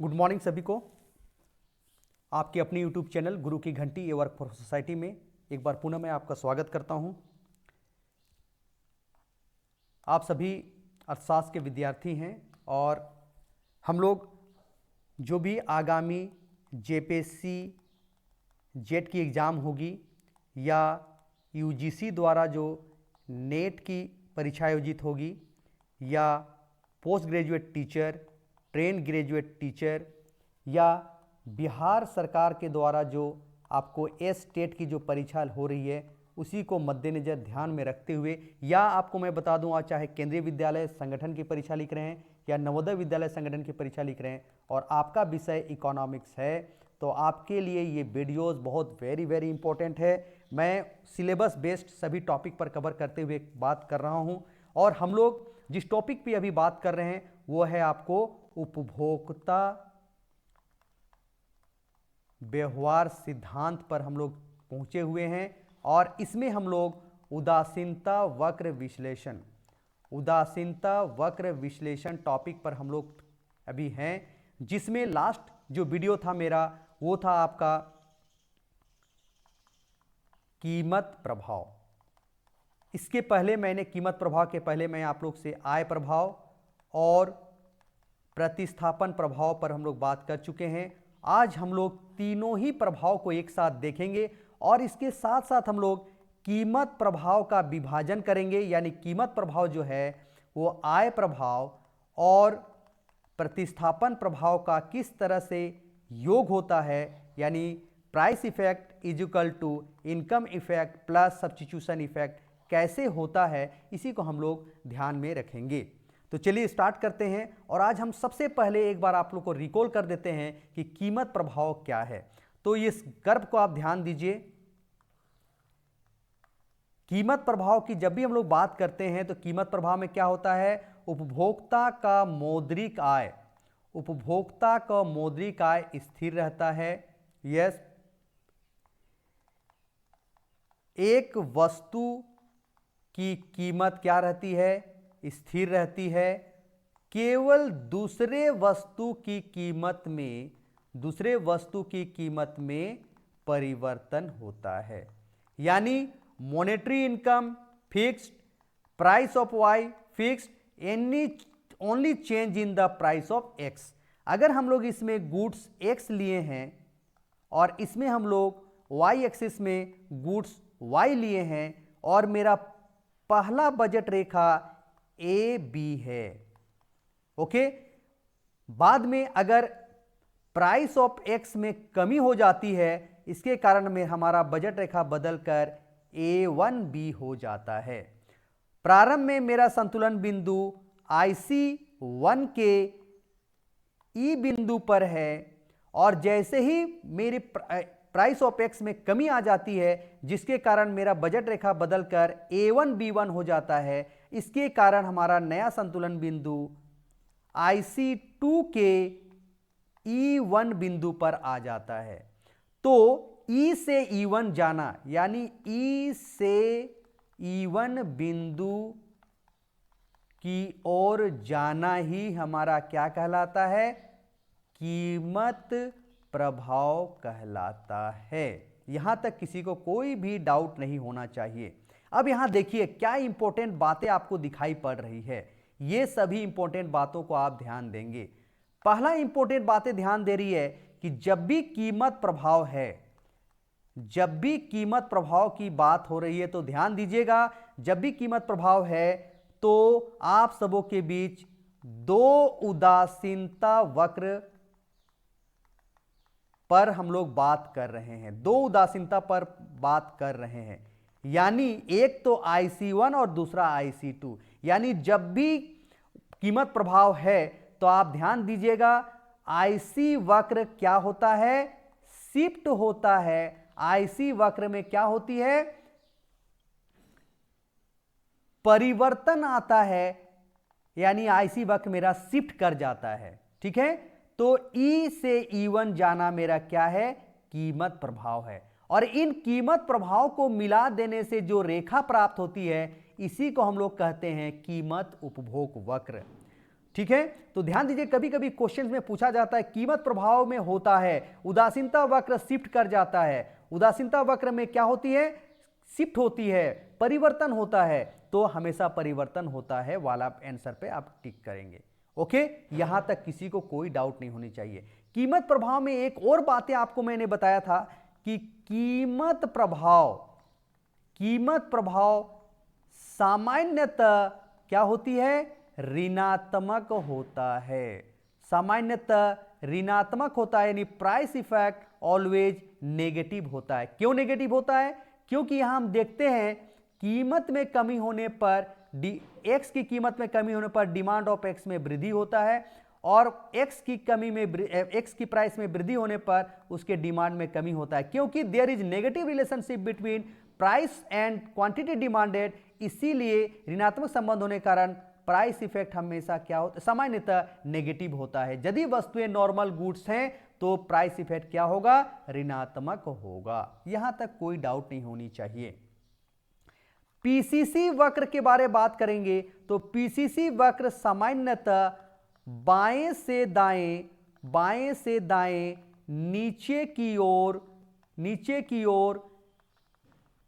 Good morning सभी को। आपके अपनी यूट्यूब चैनल गुरु की घंटी ए वर्क फॉर सोसाइटी में एक बार पुनः मैं आपका स्वागत करता हूं। आप सभी अर्थशास्त्र के विद्यार्थी हैं और हम लोग जो भी आगामी जेपीएससी जेट की एग्ज़ाम होगी या यूजीसी द्वारा जो नेट की परीक्षा आयोजित होगी या post graduate teacher, train graduate teacher या बिहार सरकार के द्वारा जो आपको टेट की जो परीक्षा हो रही है उसी को मद्देनज़र ध्यान में रखते हुए, या आपको मैं बता दूं आज चाहे केंद्रीय विद्यालय संगठन की परीक्षा लिख रहे हैं या नवोदय विद्यालय संगठन की परीक्षा लिख रहे हैं और आपका विषय इकोनॉमिक्स है, तो आपके लिए ये वीडियोस बहुत वेरी इंपॉर्टेंट है। मैं सिलेबस बेस्ड सभी टॉपिक पर कवर करते हुए बात कर रहा हूं और हम लोग जिस टॉपिक पे अभी बात कर रहे हैं वो है आपको उपभोक्ता व्यवहार सिद्धांत पर हम लोग पहुंचे हुए हैं और इसमें हम लोग उदासीनता वक्र विश्लेषण टॉपिक पर हम लोग अभी हैं, जिसमें लास्ट जो वीडियो था मेरा वो था आपका कीमत प्रभाव। इसके पहले मैंने कीमत प्रभाव के पहले मैं आप लोग से आय प्रभाव और प्रतिस्थापन प्रभाव पर हम लोग बात कर चुके हैं। आज हम लोग तीनों ही प्रभाव को एक साथ देखेंगे और इसके साथ साथ हम लोग कीमत प्रभाव का विभाजन करेंगे, यानी कीमत प्रभाव जो है वो आय प्रभाव और प्रतिस्थापन प्रभाव का किस तरह से योग होता है, यानी price effect is equal to income effect plus substitution effect कैसे होता है, इसी को हम लोग ध्यान में रखेंगे। तो चलिए स्टार्ट करते हैं और आज हम सबसे पहले एक बार आप लोग को रिकॉल कर देते हैं कि कीमत प्रभाव क्या है। तो इस कर्व को आप ध्यान दीजिए। कीमत प्रभाव की जब भी हम लोग बात करते हैं तो कीमत प्रभाव में क्या होता है, उपभोक्ता का मौद्रिक आय स्थिर रहता है। यस, एक वस्तु की कीमत क्या रहती है, स्थिर रहती है। केवल दूसरे वस्तु की कीमत में परिवर्तन होता है, यानी monetary income fixed, price of Y fixed, only change in the price of X. अगर हम लोग इसमें गुड्स एक्स लिए हैं और इसमें हम लोग वाई एक्सिस में गुड्स वाई लिए हैं और मेरा पहला बजट रेखा ए बी है, ओके। बाद में अगर प्राइस ऑफ एक्स में कमी हो जाती है, इसके कारण में हमारा बजट रेखा बदलकर A1B हो जाता है। प्रारंभ में मेरा संतुलन बिंदु IC1 के ई बिंदु पर है और जैसे ही मेरी प्राइस ऑफ एक्स में कमी आ जाती है, जिसके कारण मेरा बजट रेखा बदलकर A1B1 हो जाता है, इसके कारण हमारा नया संतुलन बिंदु IC2 के E1 बिंदु पर आ जाता है। तो E से E1 जाना, यानी E से E1 बिंदु की ओर जाना ही हमारा क्या कहलाता है, कीमत प्रभाव कहलाता है। यहां तक किसी को कोई भी डाउट नहीं होना चाहिए। अब यहां देखिए क्या इंपॉर्टेंट बातें आपको दिखाई पड़ रही है, ये सभी इंपॉर्टेंट बातों को आप ध्यान देंगे। पहला इंपॉर्टेंट बातें ध्यान दे रही है कि जब भी कीमत प्रभाव की बात हो रही है तो ध्यान दीजिएगा, जब भी कीमत प्रभाव है तो आप सबों के बीच दो उदासीनता वक्र पर हम लोग बात कर रहे हैं, दो उदासीनता पर बात कर रहे हैं, यानी एक तो IC1 और दूसरा IC2। यानी जब भी कीमत प्रभाव है तो आप ध्यान दीजिएगा IC वक्र क्या होता है, शिफ्ट होता है। IC वक्र में क्या होती है, परिवर्तन आता है, यानी IC वक्र मेरा शिफ्ट कर जाता है, ठीक है। तो E से E1 जाना मेरा क्या है, कीमत प्रभाव है और इन कीमत प्रभाव को मिला देने से जो रेखा प्राप्त होती है इसी को हम लोग कहते हैं कीमत उपभोग वक्र, ठीक है, तो ध्यान दीजिए, कभी कभी क्वेश्चन में पूछा जाता है कीमत प्रभाव में होता है, उदासीनता वक्र शिफ्ट कर जाता है। उदासीनता वक्र में क्या होती है? शिफ्ट होती है, परिवर्तन होता है। तो हमेशा परिवर्तन होता है वाला आंसर पे आप टिक करेंगे। ओके, यहां तक किसी को कोई डाउट नहीं होनी चाहिए। कीमत प्रभाव में एक और बातें आपको मैंने बताया था कि कीमत प्रभाव सामान्यतः क्या होती है? ऋणात्मक होता है। सामान्यतः ऋणात्मक होता है, यानी प्राइस इफेक्ट ऑलवेज नेगेटिव होता है। क्यों नेगेटिव होता है? क्योंकि यहां हम देखते हैं कीमत में कमी होने पर, एक्स की कीमत में कमी होने पर डिमांड ऑफ एक्स में वृद्धि होता है, और एक्स की प्राइस में वृद्धि होने पर उसके डिमांड में कमी होता है। क्योंकि there is negative relationship between price and quantity demanded, इसीलिए ऋणात्मक संबंध होने के कारण प्राइस इफेक्ट हमेशा क्या होता है? सामान्यतः नेगेटिव होता है। यदि वस्तुएं नॉर्मल गुड्स हैं तो प्राइस इफेक्ट क्या होगा? ऋणात्मक होगा। यहां तक कोई डाउट नहीं होनी चाहिए। पीसीसी वक्र के बारे में बात करेंगे तो पीसीसी वक्र सामान्यतः बाएं से दाएं नीचे की ओर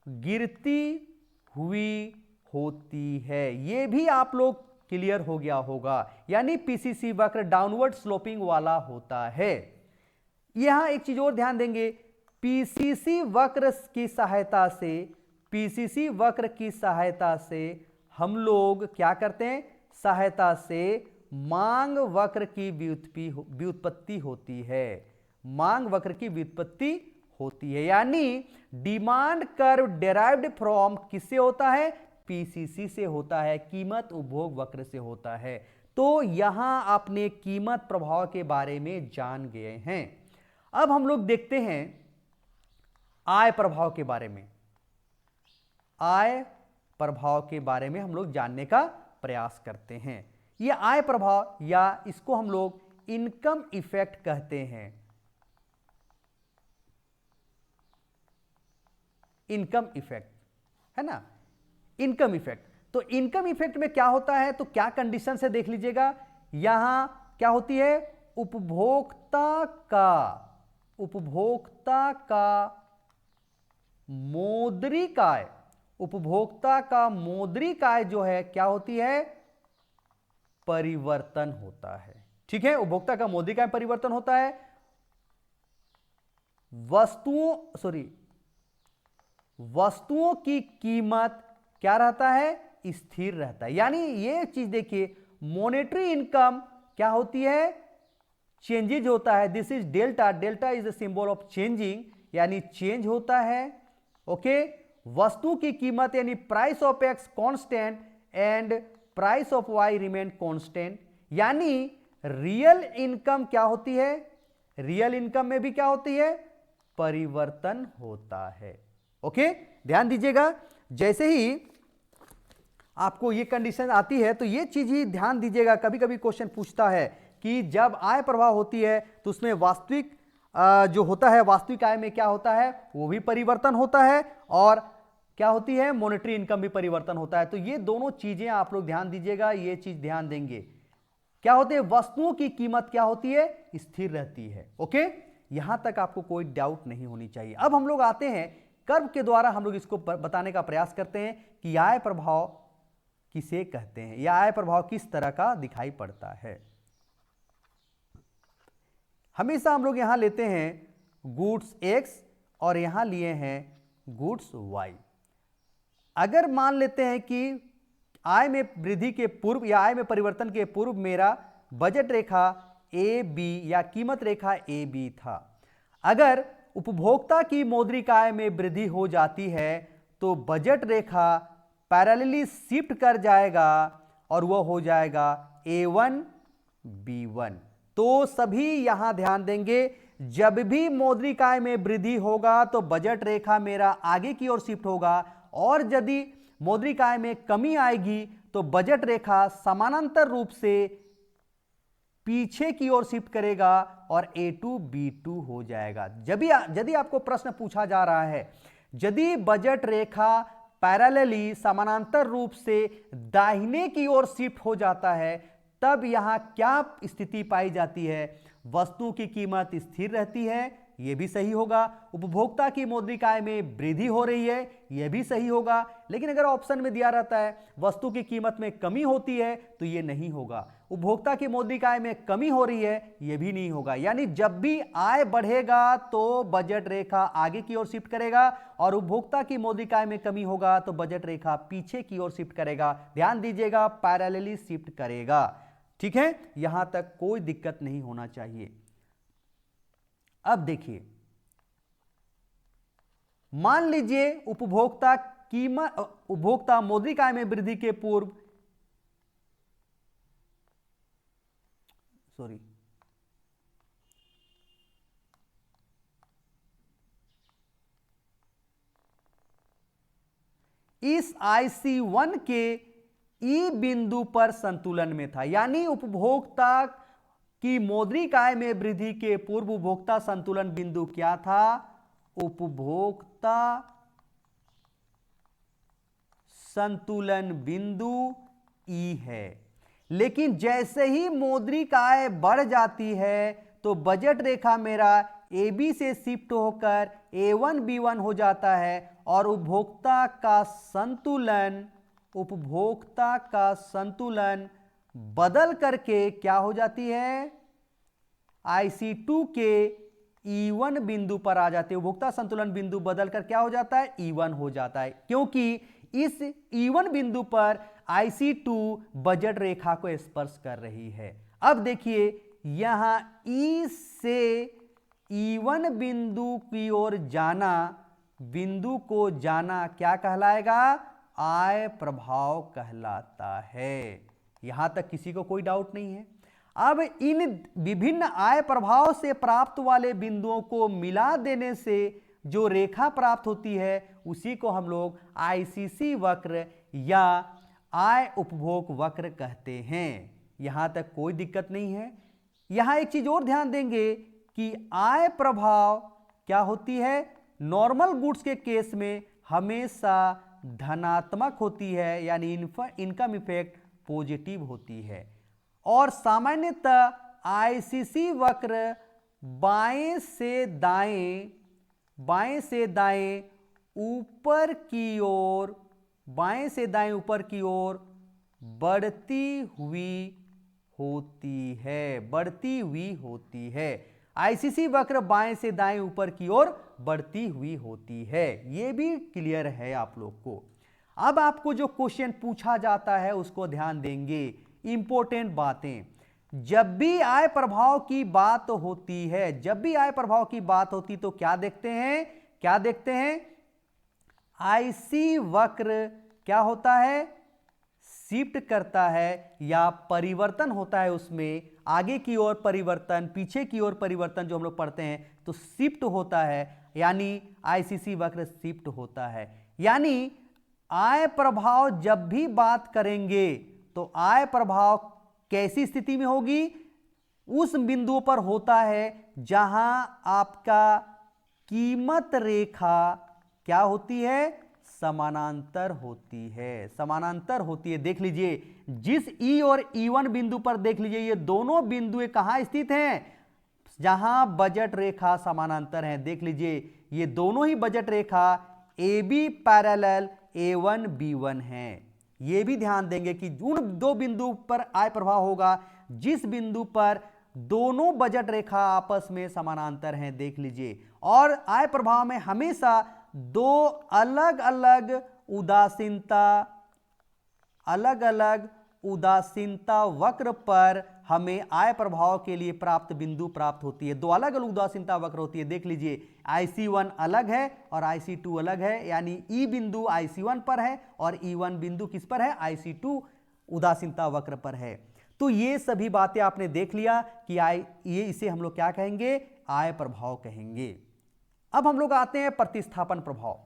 गिरती हुई होती है। यह भी आप लोग क्लियर हो गया होगा, यानी पीसीसी वक्र डाउनवर्ड स्लोपिंग वाला होता है। यहां एक चीज और ध्यान देंगे, पीसीसी वक्र की सहायता से हम लोग क्या करते हैं? सहायता से मांग वक्र की व्युत्पत्ति होती है। मांग वक्र की व्युत्पत्ति होती है, यानी डिमांड कर्व डेराइव्ड फ्रॉम किससे होता है? पीसीसी से होता है, कीमत उपभोग वक्र से होता है। तो यहां आपने कीमत प्रभाव के बारे में जान गए हैं। अब हम लोग देखते हैं आय प्रभाव के बारे में। आय प्रभाव के बारे में हम लोग जानने का प्रयास करते हैं। यह आय प्रभाव, या इसको हम लोग इनकम इफेक्ट कहते हैं। इनकम इफेक्ट है ना, इनकम इफेक्ट। तो इनकम इफेक्ट में क्या होता है? तो क्या कंडीशन से देख लीजिएगा, यहां क्या होती है? उपभोक्ता का मौद्रिक आय, उपभोक्ता का मौद्रिक आय जो है क्या होती है? परिवर्तन होता है। ठीक है, उपभोक्ता का मौद्रिक आय परिवर्तन होता है। वस्तुओं की कीमत क्या रहता है? स्थिर रहता है। यानी ये चीज देखिए, मॉनेटरी इनकम क्या होती है? चेंजेज होता है। This is delta, delta is the symbol of changing, यानी चेंज होता है। ओके, वस्तु की कीमत यानी price of X constant and price of Y remain constant, यानी रियल इनकम क्या होती है? रियल इनकम में भी क्या होती है? परिवर्तन होता है। ओके, ध्यान दीजिएगा, जैसे ही आपको ये कंडीशन आती है तो ये चीज ही ध्यान दीजिएगा। कभी कभी क्वेश्चन पूछता है कि जब आय प्रभाव होती है तो उसमें वास्तविक जो होता है, वास्तविक आय में क्या होता है? वो भी परिवर्तन होता है, और क्या होती है? मॉनेटरी इनकम भी परिवर्तन होता है। तो ये दोनों चीजें आप लोग ध्यान दीजिएगा, ये चीज ध्यान देंगे। क्या होते हैं? वस्तुओं की कीमत क्या होती है? स्थिर रहती है। ओके, यहां तक आपको कोई डाउट नहीं होनी चाहिए। अब हम लोग आते हैं कर्व के द्वारा, हम लोग इसको बताने का प्रयास करते हैं कि आय प्रभाव किसे कहते हैं, या आय प्रभाव किस तरह का दिखाई पड़ता है। हमेशा हम लोग यहां लेते हैं गुड्स एक्स और यहां लिए हैं गुड्स वाई। अगर मान लेते हैं कि आय में वृद्धि के पूर्व या आय में परिवर्तन के पूर्व मेरा बजट रेखा ए बी या कीमत रेखा ए बी था, अगर उपभोक्ता की मौद्रिक आय में वृद्धि हो जाती है तो बजट रेखा पैरेलली शिफ्ट कर जाएगा और वह हो जाएगा A1 B1। तो सभी यहां ध्यान देंगे, जब भी मौद्रिक आय में वृद्धि होगा तो बजट रेखा मेरा आगे की ओर शिफ्ट होगा, और यदि मौद्रिक आय में कमी आएगी तो बजट रेखा समानांतर रूप से पीछे की ओर शिफ्ट करेगा और A2 B2 हो जाएगा। यदि आपको प्रश्न पूछा जा रहा है, यदि बजट रेखा पैरेलली समानांतर रूप से दाहिने की ओर शिफ्ट हो जाता है तब यहां क्या स्थिति पाई जाती है? वस्तु की कीमत स्थिर रहती है, यह भी सही होगा। उपभोक्ता की मौद्रिक आय में वृद्धि हो रही है, यह भी सही होगा। लेकिन अगर ऑप्शन में दिया रहता है वस्तु की कीमत में कमी होती है तो यह नहीं होगा। उपभोक्ता की मौद्रिक आय में कमी हो रही है, यह भी नहीं होगा। यानी जब भी आय बढ़ेगा तो बजट रेखा आगे की ओर शिफ्ट करेगा और उपभोक्ता की मौद्रिक आय में कमी होगा तो बजट रेखा पीछे की ओर शिफ्ट करेगा। ध्यान दीजिएगा, पैरेलली शिफ्ट करेगा। ठीक है, यहां तक कोई दिक्कत नहीं होना चाहिए। अब देखिए, मान लीजिए उपभोक्ता मौद्रिक आय में वृद्धि के पूर्व इस IC1 के ई बिंदु पर संतुलन में था। यानी उपभोक्ता की मौद्रिक आय में वृद्धि के पूर्व उपभोक्ता संतुलन बिंदु क्या था? उपभोक्ता संतुलन बिंदु ई है। लेकिन जैसे ही मौद्रिक आय बढ़ जाती है तो बजट रेखा मेरा AB से शिफ्ट होकर A1 B1 हो जाता है और उपभोक्ता का संतुलन बदल करके क्या हो जाती है? IC2 के E1 बिंदु पर आ जाते हैं। उपभोक्ता संतुलन बिंदु बदल कर क्या हो जाता है? E1 हो जाता है, क्योंकि इस E1 बिंदु पर IC2 बजट रेखा को स्पर्श कर रही है। अब देखिए, यहां E से E1 बिंदु की ओर बिंदु को जाना क्या कहलाएगा? आय प्रभाव कहलाता है। यहां तक किसी को कोई डाउट नहीं है। अब इन विभिन्न आय प्रभाव से प्राप्त वाले बिंदुओं को मिला देने से जो रेखा प्राप्त होती है उसी को हम लोग ICC वक्र या आय उपभोग वक्र कहते हैं। यहां तक कोई दिक्कत नहीं है। यहां एक चीज और ध्यान देंगे कि आय प्रभाव क्या होती है? नॉर्मल गुड्स के केस में हमेशा धनात्मक होती है, यानी इनकम इफेक्ट पॉजिटिव होती है। और सामान्यतः ICC वक्र बाएं से दाएं ऊपर की ओर बढ़ती हुई होती है। ICC वक्र बाएं से दाएं ऊपर की ओर बढ़ती हुई होती है। यह भी क्लियर है आप लोग को। अब आपको जो क्वेश्चन पूछा जाता है उसको ध्यान देंगे। इंपॉर्टेंट बातें, जब भी आय प्रभाव की बात होती तो क्या देखते हैं? IC वक्र क्या होता है? शिफ्ट करता है या परिवर्तन होता है, उसमें आगे की ओर परिवर्तन, पीछे की ओर परिवर्तन जो हम लोग पढ़ते हैं तो शिफ्ट होता है, यानी ICC वक्र शिफ्ट होता है। यानी आय प्रभाव जब भी बात करेंगे तो आय प्रभाव कैसी स्थिति में होगी? उस बिंदु पर होता है जहां आपका कीमत रेखा क्या होती है? समानांतर होती है। देख लीजिए, जिस E और E1 बिंदु पर देख लीजिए, ये दोनों बिंदु कहां स्थित हैं? जहां बजट रेखा समानांतर है। देख लीजिए, ये दोनों ही बजट रेखा AB पैरेलल A1 B1 है। ये भी ध्यान देंगे कि उन दो बिंदु पर आय प्रभाव होगा जिस बिंदु पर दोनों बजट रेखा आपस में समानांतर हैं। देख लीजिए, और आय प्रभाव में हमेशा दो अलग अलग उदासीनता वक्र पर हमें आय प्रभाव के लिए बिंदु प्राप्त होती है। दो अलग अलग उदासीनता वक्र होती है। देख लीजिए, IC1 अलग है और IC2 अलग है, यानी E बिंदु IC1 पर है और E1 बिंदु किस पर है? IC2 उदासीनता वक्र पर है। तो ये सभी बातें आपने देख लिया कि इसे हम लोग क्या कहेंगे? आय प्रभाव कहेंगे। अब हम लोग आते हैं प्रतिस्थापन प्रभाव।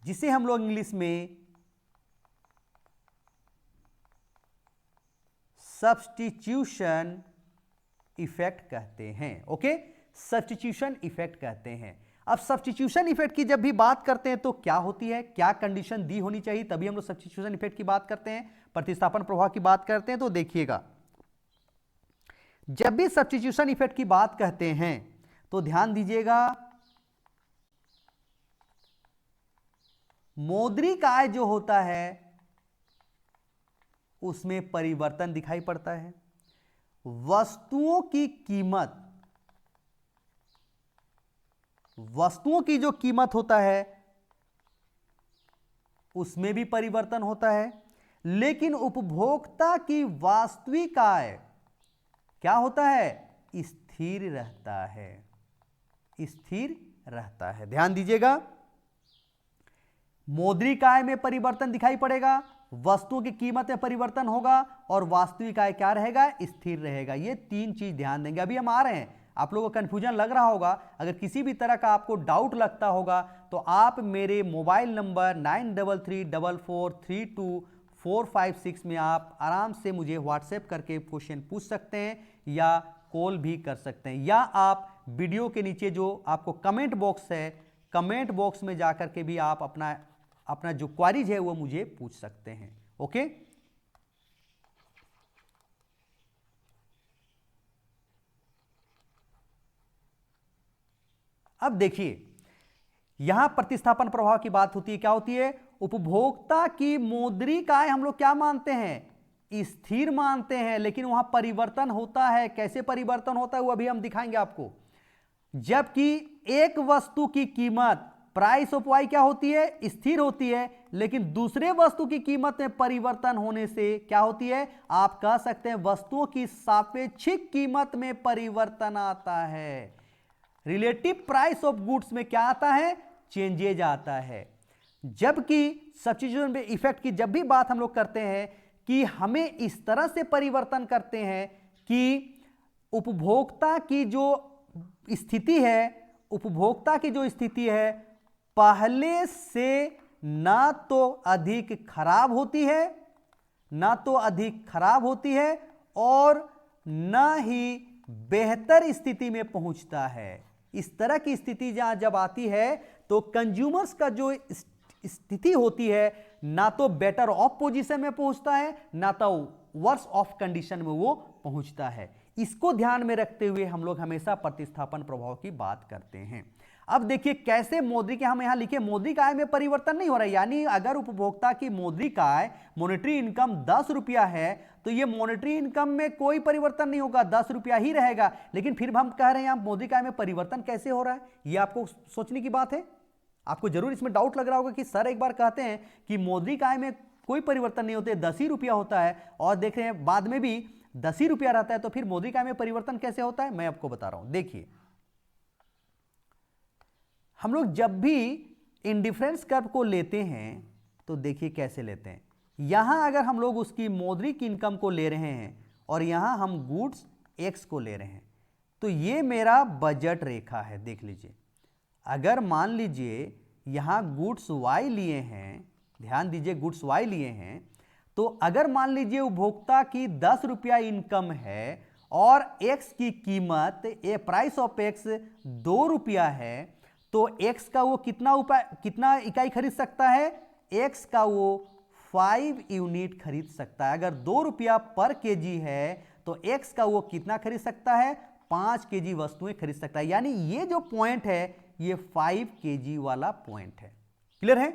जिसे हम लोग इंग्लिश में सब्स्टिट्यूशन इफेक्ट कहते हैं। ओके, सब्स्टिट्यूशन इफेक्ट कहते हैं। अब सब्स्टिट्यूशन इफेक्ट की जब भी बात करते हैं तो क्या होती है, क्या कंडीशन दी होनी चाहिए, तभी हम लोग सब्स्टिट्यूशन इफेक्ट की बात करते हैं, प्रतिस्थापन प्रभाव की बात करते हैं। तो देखिएगा, जब भी सब्स्टिट्यूशन इफेक्ट की बात कहते हैं तो ध्यान दीजिएगा, मौद्रिक आय जो होता है उसमें परिवर्तन दिखाई पड़ता है। वस्तुओं की कीमत, वस्तुओं की जो कीमत होता है उसमें भी परिवर्तन होता है, लेकिन उपभोक्ता की वास्तविक आय क्या होता है, स्थिर रहता है, स्थिर रहता है। ध्यान दीजिएगा, मौद्रिक आय में परिवर्तन दिखाई पड़ेगा, वस्तुओं की कीमत में परिवर्तन होगा और वास्तविक आय क्या रहेगा, स्थिर रहेगा। ये तीन चीज ध्यान देंगे। अभी हम आ रहे हैं, आप लोगों को कंफ्यूजन लग रहा होगा, अगर किसी भी तरह का आपको डाउट लगता होगा तो आप मेरे मोबाइल नंबर 9334432456 में आप आराम से मुझे व्हाट्सएप करके क्वेश्चन पूछ सकते हैं या कॉल भी कर सकते हैं, या आप वीडियो के नीचे जो आपको कमेंट बॉक्स है, कमेंट बॉक्स में जाकर के भी आप अपना जो क्वेरीज है वो मुझे पूछ सकते हैं। ओके, अब देखिए, यहां प्रतिस्थापन प्रभाव की बात होती है, क्या होती है, उपभोक्ता की मौद्रिक आय हम लोग क्या मानते हैं, स्थिर मानते हैं, लेकिन वहां परिवर्तन होता है। कैसे परिवर्तन होता है वो अभी हम दिखाएंगे आपको। जबकि एक वस्तु की कीमत प्राइस ऑफ वाई क्या होती है, स्थिर होती है, लेकिन दूसरे वस्तु की कीमत में परिवर्तन होने से क्या होती है, आप कह सकते हैं वस्तुओं की सापेक्षिक कीमत में परिवर्तन आता है। रिलेटिव प्राइस ऑफ गुड्स में क्या आता है, चेंजेज आता है। जबकि सब्स्टिट्यूशन इफेक्ट की जब भी बात हम लोग करते हैं कि हमें इस तरह से परिवर्तन करते हैं कि उपभोक्ता की जो स्थिति है, उपभोक्ता की जो स्थिति है पहले से ना तो अधिक खराब होती है, ना तो अधिक खराब होती है और ना ही बेहतर स्थिति में पहुंचता है। इस तरह की स्थिति जहां जब आती है तो कंज्यूमर्स का जो स्थिति होती है ना तो बेटर ऑफ पोजीशन में पहुंचता है, ना तो वर्स ऑफ कंडीशन में वो पहुंचता है। इसको ध्यान में रखते हुए हम लोग हमेशा प्रतिस्थापन प्रभाव की बात करते हैं। अब देखिए कैसे मौद्रिक, हम यहां लिखे मौद्रिक आय में परिवर्तन नहीं हो रहा है, यानी अगर उपभोक्ता की मौद्रिक आय मॉनेटरी इनकम 10 रुपया है तो ये मॉनेटरी इनकम में कोई परिवर्तन नहीं होगा, 10 रुपया ही रहेगा। लेकिन फिर हम कह रहे हैं मौद्रिक आय में परिवर्तन कैसे हो रहा है, ये आपको सोचने की बात है। आपको जरूर इसमें डाउट लग रहा होगा कि सर एक बार कहते हैं कि मौद्रिक आय में कोई परिवर्तन नहीं होते, 10 ही रुपया होता है, और देख रहे हैं बाद में भी 10 ही रुपया रहता है, तो फिर मौद्रिक आय में परिवर्तन कैसे होता है, मैं आपको बता रहा हूं। देखिए, हम लोग जब भी इंडिफरेंस कर्व को लेते हैं तो देखिए कैसे लेते हैं। यहां अगर हम लोग उसकी मौद्रिक इनकम को ले रहे हैं और यहां हम गुड्स एक्स को ले रहे हैं, तो ये मेरा बजट रेखा है। देख लीजिए, अगर मान लीजिए यहां गुड्स वाई लिए हैं, ध्यान दीजिए गुड्स वाई लिए हैं, तो अगर मान लीजिए उपभोक्ता की 10 रुपया इनकम है और एक्स की कीमत प्राइस ऑफ एक्स 2 रुपया है, तो एक्स का वो कितना इकाई खरीद सकता है, एक्स का वो 5 यूनिट खरीद सकता है। अगर 2 रुपया पर केजी है तो एक्स का वो कितना खरीद सकता है, 5 केजी वस्तुएं खरीद सकता है। यानी ये जो पॉइंट है ये 5 केजी वाला पॉइंट है। क्लियर है।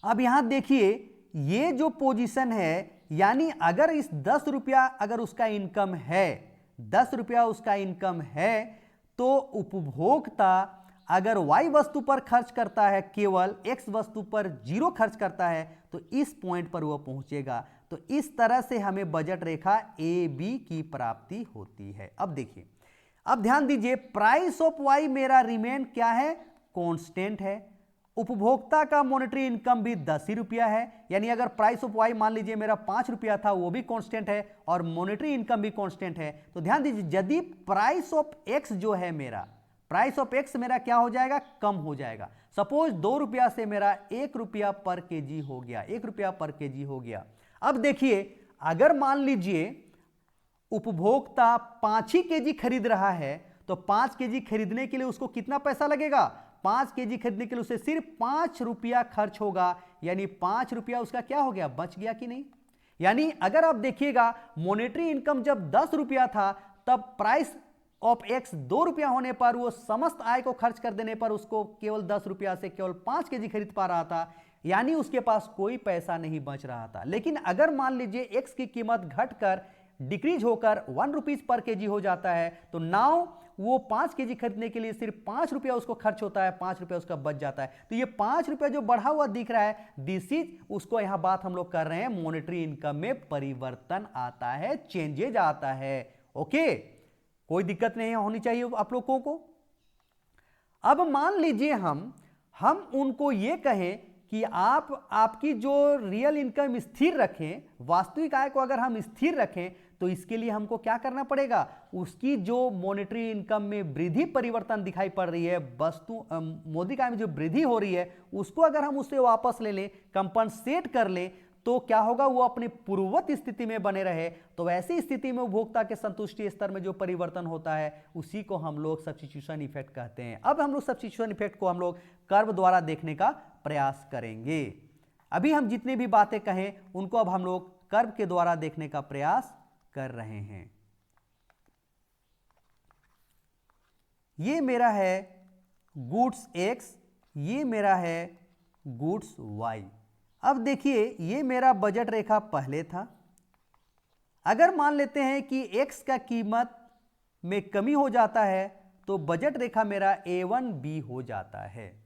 अब यहां देखिए ये जो पोजीशन है, यानी अगर इस 10 रुपया अगर उसका इनकम है, 10 रुपया उसका इनकम है, तो उपभोक्ता अगर y वस्तु पर खर्च करता है, केवल x वस्तु पर 0 खर्च करता है, तो इस पॉइंट पर वह पहुंचेगा। तो इस तरह से हमें बजट रेखा ए बी की प्राप्ति होती है। अब देखिए, अब ध्यान दीजिए, प्राइस ऑफ y मेरा रिमेन क्या है, कांस्टेंट है। उपभोक्ता का मॉनेटरी इनकम भी 10 ही रुपया है, यानी अगर प्राइस ऑफ y मान लीजिए मेरा 5 रुपया था, वो भी कांस्टेंट है और मॉनेटरी इनकम भी कांस्टेंट है। तो ध्यान दीजिए, यदि प्राइस ऑफ x जो है मेरा, प्राइस ऑफ एक्स मेरा क्या हो जाएगा, कम हो जाएगा। सपोज 2 रुपया से मेरा 1 रुपया पर केजी हो गया, 1 रुपया पर केजी हो गया। अब देखिए, अगर मान लीजिए उपभोक्ता 5 ही केजी खरीद रहा है, तो 5 केजी खरीदने के लिए उसको कितना पैसा लगेगा? 5 केजी खरीदने के लिए उसे सिर्फ 5 रुपया खर्च होगा, यानी 5 रुपया उसका क्या हो गया, बच गया कि नहीं? यानी अगर आप देखिएगा मॉनेटरी इनकम जब 10 रुपया था तब प्राइस ऑफ एक्स 2 रुपया होने पर वो समस्त आय को खर्च कर देने पर उसको केवल 10 रुपया से केवल 5 केजी खरीद पा रहा था, यानी उसके पास कोई पैसा नहीं बच रहा था। लेकिन अगर मान लीजिए एक्स की कीमत घटकर डिक्रीज होकर 1 रुपीज पर केजी हो जाता है, तो नाउ वो 5 केजी खरीदने के लिए सिर्फ 5 रुपया उसको खर्च होता है, 5 रुपया उसका बच जाता है। तो ये 5 रुपया जो बढ़ा हुआ दिख रहा है, दिस इज, उसको यहां बात हम लोग कर रहे हैं मॉनेटरी इनकम में परिवर्तन आता है, चेंजेज आता है। ओके, कोई दिक्कत नहीं होनी चाहिए आप लोगों को। अब मान लीजिए हम उनको ये कहें कि आपकी जो रियल इनकम स्थिर रखें, वास्तविक आय को अगर हम स्थिर रखें, तो इसके लिए हमको क्या करना पड़ेगा, उसकी जो मॉनेटरी इनकम में वृद्धि परिवर्तन दिखाई पड़ रही है, वस्तु मौद्रिक आय में जो वृद्धि हो रही है, उसको अगर हम उससे वापस ले लें, कंपनसेट कर लें, तो क्या होगा, वो अपने पूर्ववत स्थिति में बने रहे। तो ऐसी स्थिति में उपभोक्ता के संतुष्टि स्तर में जो परिवर्तन होता है उसी को हम लोग सब्स्टिट्यूशन इफेक्ट कहते हैं। अब हम लोग सब्स्टिट्यूशन इफेक्ट को हम लोग कर्व द्वारा देखने का प्रयास करेंगे। अभी हम जितनी भी बातें कहें उनको अब हम लोग कर्व के द्वारा देखने का प्रयास कर रहे हैं। ये मेरा है गुड्स एक्स, ये मेरा है गुड्स वाई। अब देखिए ये मेरा बजट रेखा पहले था। अगर मान लेते हैं कि एक्स का कीमत में कमी हो जाता है तो बजट रेखा मेरा A1B हो जाता है।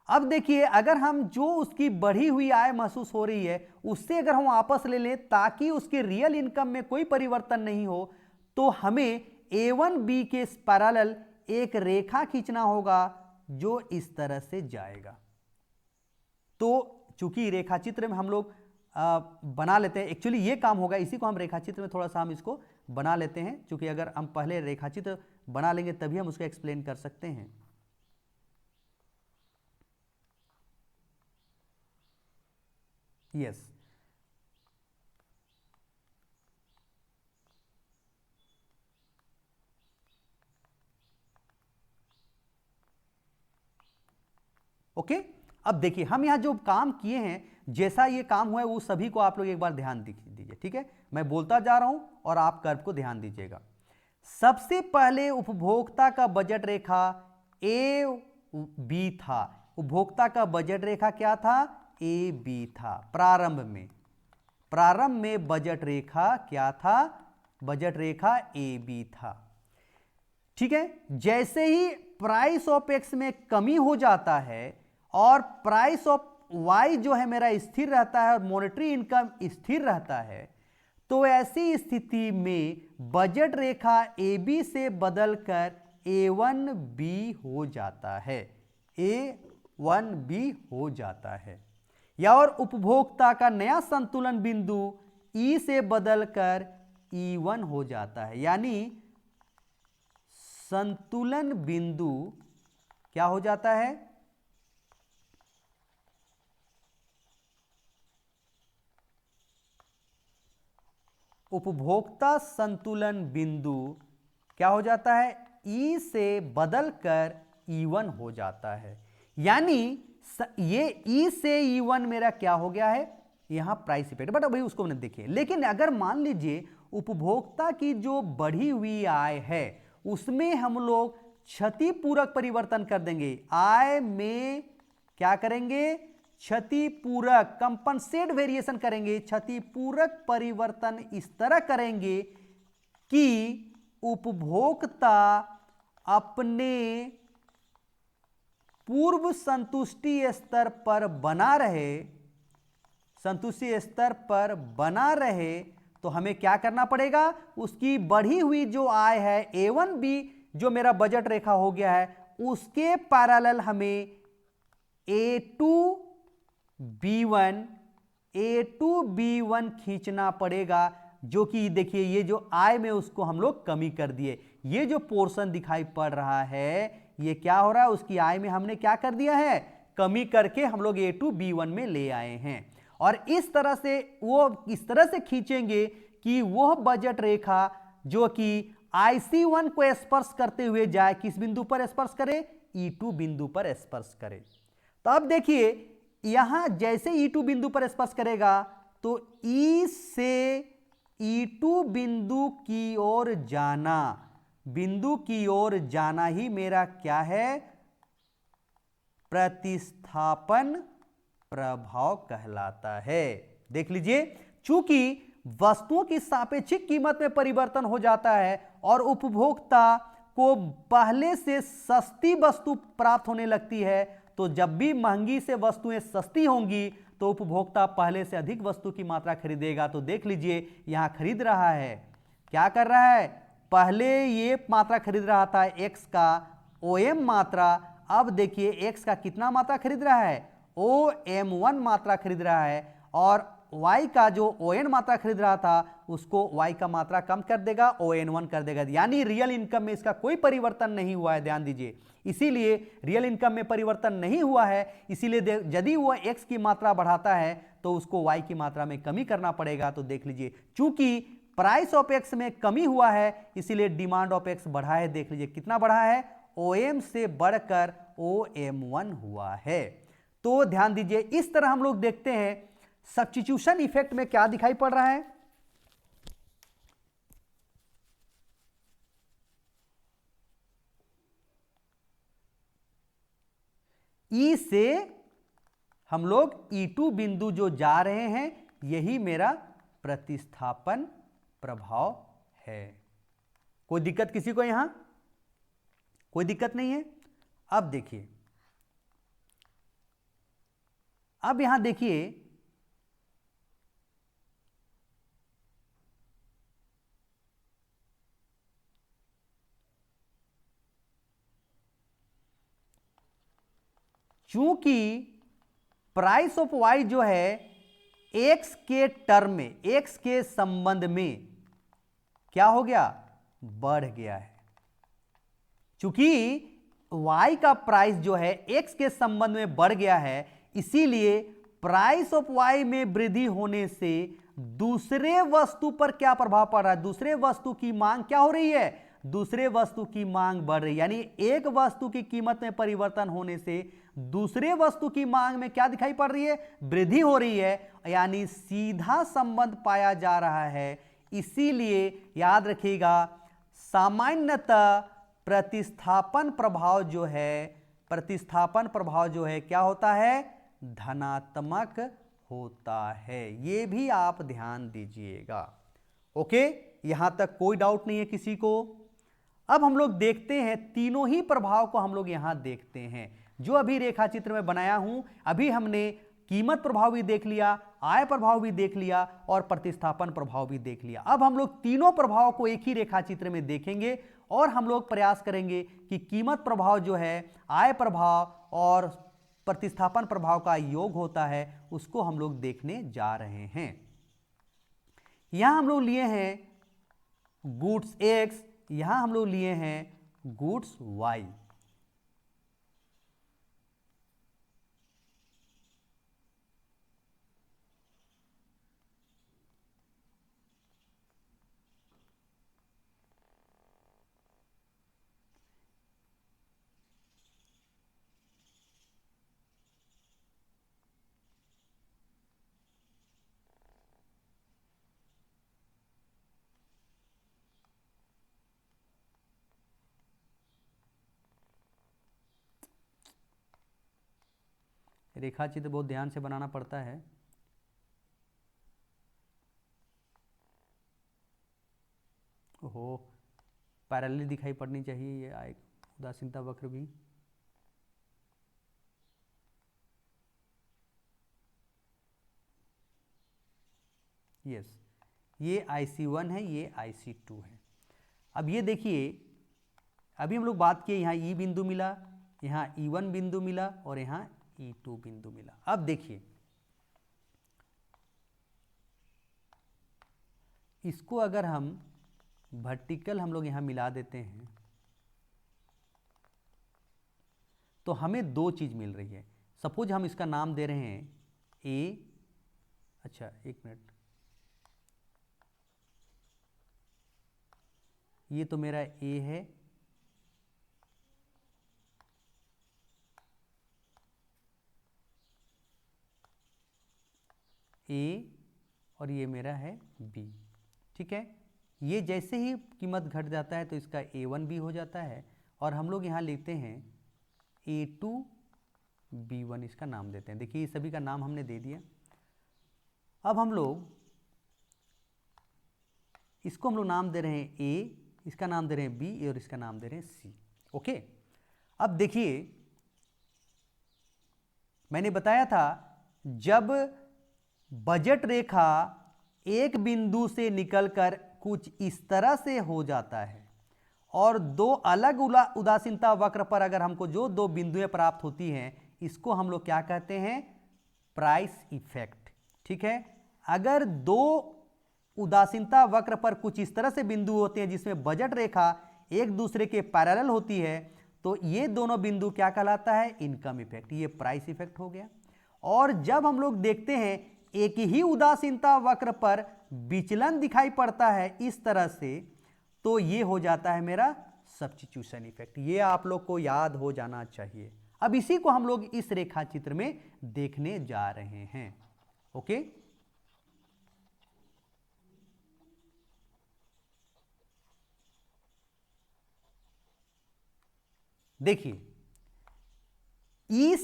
अब देखिए अगर हम जो उसकी बढ़ी हुई आय महसूस हो रही है उससे अगर हम वापस ले लें ताकि उसके रियल इनकम में कोई परिवर्तन नहीं हो, तो हमें A1B के पैरेलल एक रेखा खींचना होगा जो इस तरह से जाएगा। तो चूंकि रेखा चित्र में हम लोग बना लेते हैं, एक्चुअली ये काम होगा, इसी को हम रेखा चित्र में थोड़ा सा हम इसको बना लेते हैं, क्योंकि अगर हम पहले रेखा चित्र बना लेंगे तभी हम उसको एक्सप्लेन कर सकते हैं। Yes, okay. अब देखिए हम यहां जो काम किए हैं, जैसा ये काम हुआ है वो सभी को आप लोग एक बार ध्यान दीजिए, ठीक है? मैं बोलता जा रहा हूं और आप कर्व को ध्यान दीजिएगा। सबसे पहले उपभोक्ता का बजट रेखा A-B था। उपभोक्ता का बजट रेखा क्या था? A-B था। प्रारंभ में बजट रेखा क्या था? बजट रेखा A-B था, ठीक है? जैसे ही प्राइस ऑफ एक्स में कमी हो जाता है और प्राइस ऑफ वाई जो है मेरा स्थिर रहता है और मॉनेटरी इनकम स्थिर रहता है, तो ऐसी स्थिति में बजट रेखा AB से बदलकर A1B हो जाता है, A1B हो जाता है। या और उपभोक्ता का नया संतुलन बिंदु E से बदलकर E1 हो जाता है, यानी संतुलन बिंदु क्या हो जाता है? उपभोक्ता संतुलन बिंदु क्या हो जाता है? E से बदलकर E1 हो जाता है। यानी ये E से E1 मेरा क्या हो गया है? यहां प्राइस इफेक्ट, बट अभी उसको मैंने देखिए। लेकिन अगर मान लीजिए उपभोक्ता की जो बढ़ी हुई आय है उसमें हम लोग क्षतिपूरक परिवर्तन कर देंगे, आय में क्या करेंगे? क्षतिपूरक, कंपनसेट वेरिएशन करेंगे। क्षतिपूरक परिवर्तन इस तरह करेंगे कि उपभोक्ता अपने पूर्व संतुष्टि स्तर पर बना रहे, संतुष्टि स्तर पर बना रहे। तो हमें क्या करना पड़ेगा? उसकी बढ़ी हुई जो आय है A1B जो मेरा बजट रेखा हो गया है उसके पैरेलल हमें A2B1 खींचना पड़ेगा, जो कि देखिए ये जो आय में उसको हम लोग कमी कर दिए। ये जो पोर्शन दिखाई पड़ रहा है ये क्या हो रहा है? उसकी आय में हमने क्या कर दिया है? कमी करके हम लोग A2B1 में ले आए हैं। और इस तरह से वो इस तरह से खींचेंगे कि वह बजट रेखा जो कि IC1 को स्पर्श करते हुए जाए, किस बिंदु पर स्पर्श करे? E2 बिंदु पर स्पर्श करे। तो अब देखिए यहां जैसे E2 बिंदु पर स्पर्श करेगा तो E से E2 बिंदु की ओर जाना, बिंदु की ओर जाना ही मेरा क्या है? प्रतिस्थापन प्रभाव कहलाता है। देख लीजिए, चूंकि वस्तुओं की सापेक्षिक कीमत में परिवर्तन हो जाता है और उपभोक्ता को पहले से सस्ती वस्तु प्राप्त होने लगती है, तो जब भी महंगी से वस्तुएं सस्ती होंगी तो उपभोक्ता पहले से अधिक वस्तु की मात्रा खरीदेगा। तो देख लीजिए यहां खरीद रहा है, क्या कर रहा है? पहले ये मात्रा खरीद रहा था x का OM मात्रा, अब देखिए x का कितना मात्रा खरीद रहा है? OM1 मात्रा खरीद रहा है, और y का जो ON मात्रा खरीद रहा था उसको y का मात्रा कम कर देगा, ON1 कर देगा। यानी रियल इनकम में इसका कोई परिवर्तन नहीं हुआ है, ध्यान दीजिए। इसीलिए रियल इनकम में परिवर्तन नहीं हुआ है, इसीलिए यदि वो x की मात्रा बढ़ाता है तो उसको y की मात्रा में कमी करना पड़ेगा। तो देख लीजिए, चूंकि प्राइस ऑफ x में कमी हुआ है इसीलिए डिमांड ऑफ x बढ़ा है। देख लीजिए कितना बढ़ा है? OM से बढ़कर OM1 हुआ है। तो ध्यान दीजिए, इस तरह हम लोग देखते हैं सब्स्टिट्यूशन इफेक्ट में क्या दिखाई पड़ रहा है? E से हम लोग E2 बिंदु जो जा रहे हैं यही मेरा प्रतिस्थापन प्रभाव है। कोई दिक्कत किसी को? यहां कोई दिक्कत नहीं है। अब देखिए, अब यहां देखिए, चूंकि प्राइस ऑफ y जो है x के टर्म में, x के संबंध में क्या हो गया? बढ़ गया है। चूंकि y का प्राइस जो है x के संबंध में बढ़ गया है, इसीलिए प्राइस ऑफ y में वृद्धि होने से दूसरे वस्तु पर क्या प्रभाव पड़ रहा है? दूसरे वस्तु की मांग क्या हो रही है? दूसरे वस्तु की मांग बढ़ रही है। यानी एक वस्तु की कीमत में परिवर्तन होने से दूसरे वस्तु की मांग में क्या दिखाई पड़ रही है? वृद्धि हो रही है। यानी सीधा संबंध पाया जा रहा है। इसीलिए याद रखिएगा, सामान्यतः प्रतिस्थापन प्रभाव जो है, प्रतिस्थापन प्रभाव जो है क्या होता है? धनात्मक होता है। यह भी आप ध्यान दीजिएगा। ओके, यहां तक कोई डाउट नहीं है किसी को? अब हम लोग देखते हैं, तीनों ही प्रभाव को हम लोग यहां देखते हैं जो अभी रेखा चित्र में बनाया हूं। अभी हमने कीमत प्रभाव भी देख लिया, आय प्रभाव भी देख लिया और प्रतिस्थापन प्रभाव भी देख लिया। अब हम लोग तीनों प्रभाव को एक ही रेखा चित्र में देखेंगे और हम लोग प्रयास करेंगे कि कीमत प्रभाव जो है आय प्रभाव और प्रतिस्थापन प्रभाव का योग होता है, उसको हम लोग देखने जा रहे हैं। यहां हम लोग लिए हैं गुड्स X, यहां हम लोग लिए हैं गुड्स Y। रेखा चित्र बहुत ध्यान से बनाना पड़ता है। ओहो, पैरेलल दिखाई पड़नी चाहिए ये आय उदासीनता वक्र भी। यस, ये IC1 है, ये IC2 है। अब ये देखिए, अभी हम लोग बात किए यहाँ E बिंदु मिला, यहाँ E1 बिंदु मिला और यहाँ E2 बिंदु मिला। अब देखिए, इसको अगर हम वर्टिकल हम लोग यहां मिला देते हैं तो हमें दो चीज मिल रही है। सपोज हम इसका नाम दे रहे हैं A, अच्छा एक मिनट, ये तो मेरा ए है, ए, और ये मेरा है बी। ठीक है, ये जैसे ही कीमत घट जाता है तो इसका A1 भी हो जाता है, और हम लोग यहाँ लिखते हैं A2 B1, इसका नाम देते हैं। देखिए, ये सभी का नाम हमने दे दिया। अब हम लोग इसको नाम दे रहे हैं A, इसका नाम दे रहे हैं B, और इसका नाम दे रहे हैं C। ओके, अब देखिए, मैंने बताया था जब बजट रेखा एक बिंदु से निकलकर कुछ इस तरह से हो जाता है और दो अलग उदासीनता वक्र पर अगर हमको जो दो बिंदुएं प्राप्त होती हैं, इसको हम लोग क्या कहते हैं? Price effect. ठीक है, अगर दो उदासीनता वक्र पर कुछ इस तरह से बिंदु होते हैं जिसमें बजट रेखा एक दूसरे के पैरेलल होती है, तो ये दोनों बिंदु क्या कहलाता है? Income effect. ये प्राइस इफेक्ट हो गया। और जब हम लोग देखते हैं एक ही उदासीनता वक्र पर विचलन दिखाई पड़ता है इस तरह से, तो ये हो जाता है मेरा सब्स्टिट्यूशन इफेक्ट। ये आप लोग को याद हो जाना चाहिए। अब इसी को हम लोग इस रेखा चित्र में देखने जा रहे हैं। ओके, देखिए, ई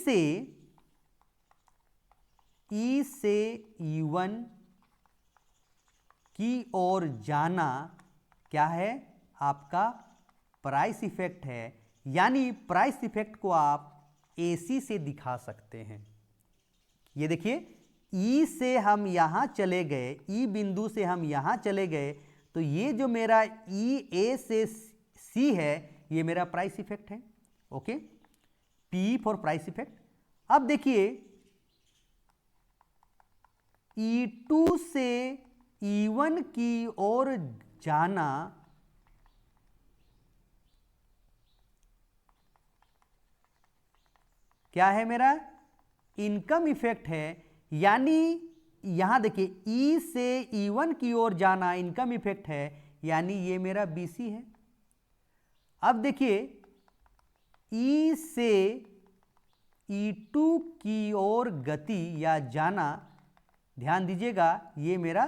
से E1 की ओर जाना क्या है? आपका प्राइस इफेक्ट है। यानी प्राइस इफेक्ट को आप AC से दिखा सकते हैं। ये देखिए, E से हम यहां चले गए, E बिंदु से हम यहां चले गए, तो ये जो मेरा EA से C है, ये मेरा प्राइस इफेक्ट है। Okay, P for price effect. अब देखिए, E2 से E1 की ओर जाना क्या है? मेरा इनकम इफेक्ट है। यानी यहां देखिए, E से E1 की ओर जाना इनकम इफेक्ट है, यानी ये मेरा BC है। अब देखिए, E से E2 की ओर गति या जाना, ध्यान दीजिएगा, ये मेरा